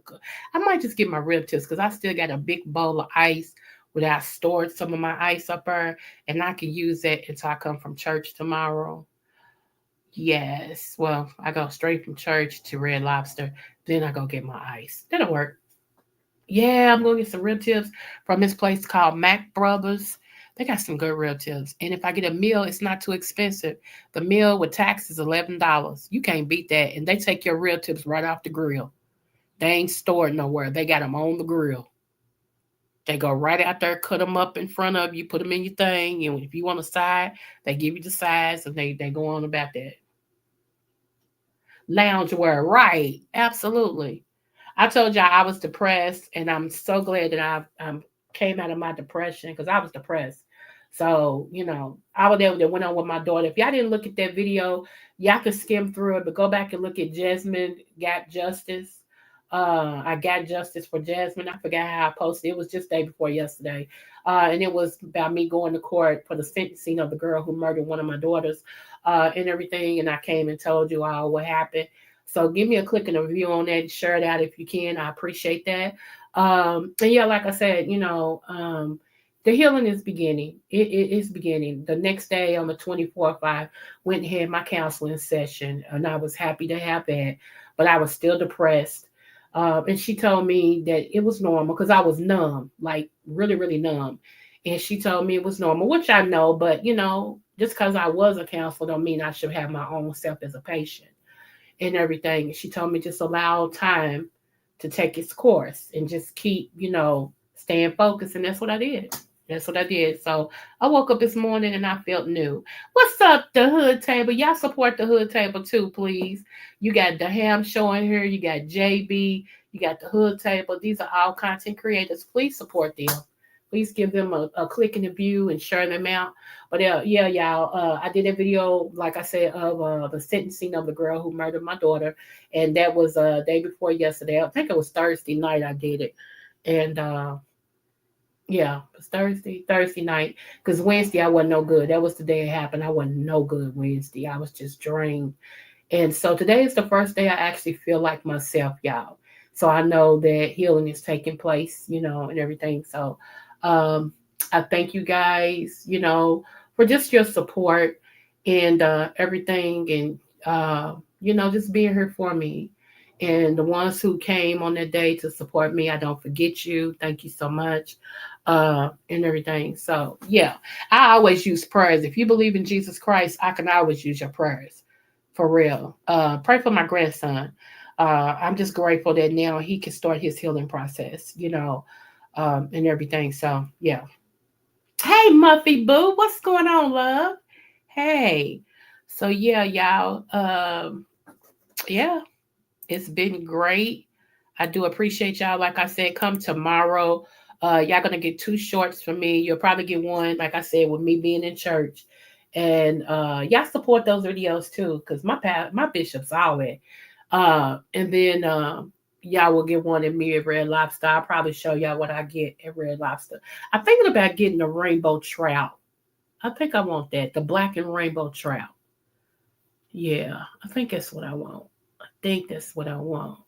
good. I might just get my rib tips because I still got a big bowl of ice where I stored some of my ice up there, and I can use that until I come from church tomorrow. Yes. Well, I go straight from church to Red Lobster. Then I go get my ice. That'll work. Yeah, I'm going to get some rib tips from this place called Mac Brothers. They got some good rib tips. And if I get a meal, it's not too expensive. The meal with tax is $11. You can't beat that. And they take your rib tips right off the grill. They ain't stored nowhere. They got them on the grill. They go right out there, cut them up in front of you, put them in your thing. And if you want a side, they give you the sides and they go on about that. Loungewear, right. Absolutely. I told y'all I was depressed, and I'm so glad that I came out of my depression because I was depressed. So, I was able to went on with my daughter. If y'all didn't look at that video, y'all can skim through it, but go back and look at Jasmine Got Justice. I got justice for Jasmine. I forgot how I posted. It was just day before yesterday. And it was about me going to court for the sentencing of the girl who murdered one of my daughters and everything. And I came and told you all what happened. So give me a click and a review on that. Share it out if you can. I appreciate that. And yeah, like I said, the healing is beginning. It is beginning. The next day on the 24th, I went and had my counseling session, and I was happy to have that, but I was still depressed. And she told me that it was normal because I was numb, like really, really numb. And she told me it was normal, which I know, but just because I was a counselor don't mean I should have my own self as a patient and everything. She told me just allow time to take its course and just keep, staying focused. And that's what I did. That's what I did. So I woke up this morning and I felt new. What's up, the Hood Table? Y'all support the Hood Table too, please. You got the Ham showing here. You got JB. You got the Hood Table. These are all content creators. Please support them. Please give them a click and a view and share them out. But yeah, y'all, I did a video, like I said, of the sentencing of the girl who murdered my daughter. And that was day before yesterday. I think it was Thursday night I did it. And yeah, it was Thursday night. Because Wednesday I wasn't no good. That was the day it happened. I wasn't no good Wednesday. I was just drained. And so today is the first day I actually feel like myself, y'all. So I know that healing is taking place, and everything. So I thank you guys, for just your support and everything, and just being here for me. And the ones who came on that day to support me, I don't forget you. Thank you so much, and everything. So yeah, I always use prayers. If you believe in Jesus Christ, I can always use your prayers, for real. Pray for my grandson. I'm just grateful that now he can start his healing process, and everything. So yeah. Hey, Muffy Boo, what's going on, love? Hey. So yeah, y'all. Yeah, it's been great. I do appreciate y'all. Like I said, come tomorrow. Y'all gonna get 2 shorts from me. You'll probably get one, like I said, with me being in church. And y'all support those videos too, because my bishop's solid. And then y'all will get one in me at Red Lobster. I'll probably show y'all what I get at Red Lobster. I'm thinking about getting a rainbow trout. I think I want that, the black and rainbow trout. Yeah, I think that's what I want. I think that's what I want.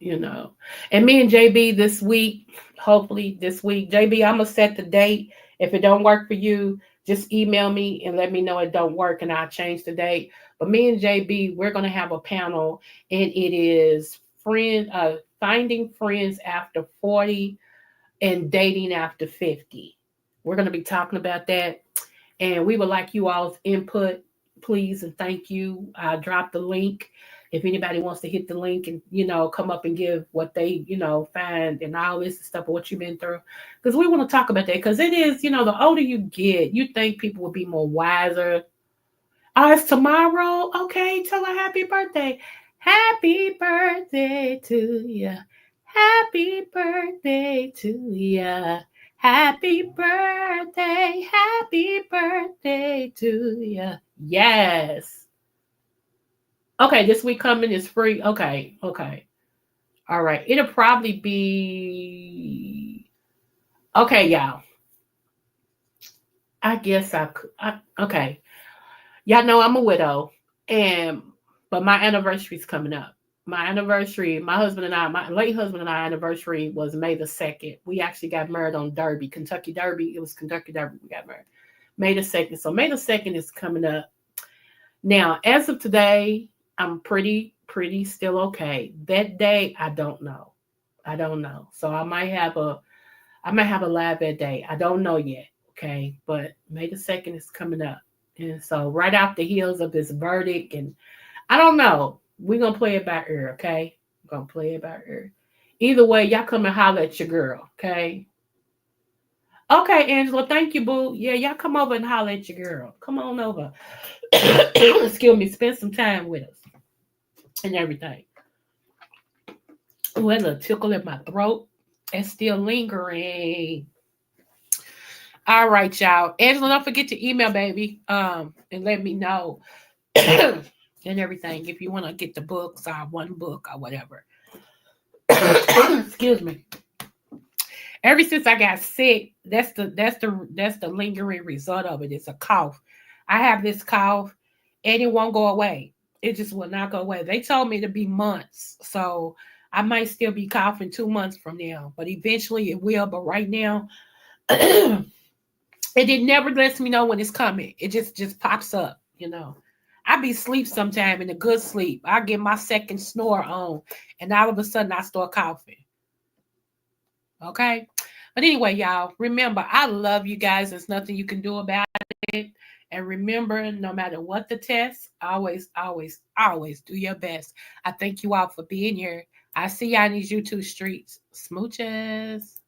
And me and JB this week, hopefully this week, JB, I'm gonna set the date. If it don't work for you, just email me and let me know it don't work, and I'll change the date. But me and JB, we're gonna have a panel, and it is finding friends after 40 and dating after 50. We're gonna be talking about that, and we would like you all's input, please, and thank you. I dropped the link. If anybody wants to hit the link and, come up and give what they, find and all this stuff of what you've been through. Because we want to talk about that. Because it is, the older you get, you think people will be more wiser. Oh, it's tomorrow? Okay, tell her happy birthday. Happy birthday to you. Happy birthday to you. Happy birthday to you. Yes. Okay, this week coming is free. Okay. All right. It'll probably be okay, y'all. I guess okay. Y'all know I'm a widow, but my anniversary is coming up. My husband and I, my late husband and I anniversary was May the 2nd. We actually got married on Kentucky Derby. It was Kentucky Derby. We got married May the 2nd. So May the 2nd is coming up. Now, as of today, I'm pretty still okay. That day, I don't know. I don't know. So I might have a live that day. I don't know yet. Okay. But May the 2nd is coming up. And so right off the heels of this verdict, and I don't know. We're gonna play it by ear, okay? We're gonna play it by ear. Either way, y'all come and holler at your girl, okay? Okay, Angela, thank you, boo. Yeah, y'all come over and holler at your girl. Come on over. Excuse me, spend some time with us and everything. Ooh, that little tickle in my throat. It's still lingering. All right, y'all. Angela, don't forget to email, baby, and let me know and everything if you want to get the books or one book or whatever. Excuse me. Ever since I got sick, that's the lingering result of it. It's a cough. I have this cough, and it won't go away. It just will not go away. They told me to be months, so I might still be coughing 2 months from now, but eventually it will. But right now, it never lets me know when it's coming. It just pops up, you know. I be asleep sometime in a good sleep. I get my second snore on, and all of a sudden I start coughing. Okay. But anyway, y'all, remember, I love you guys. There's nothing you can do about it. And remember, no matter what the test, always, always, always do your best. I thank you all for being here. I see y'all in these YouTube streets. Smooches.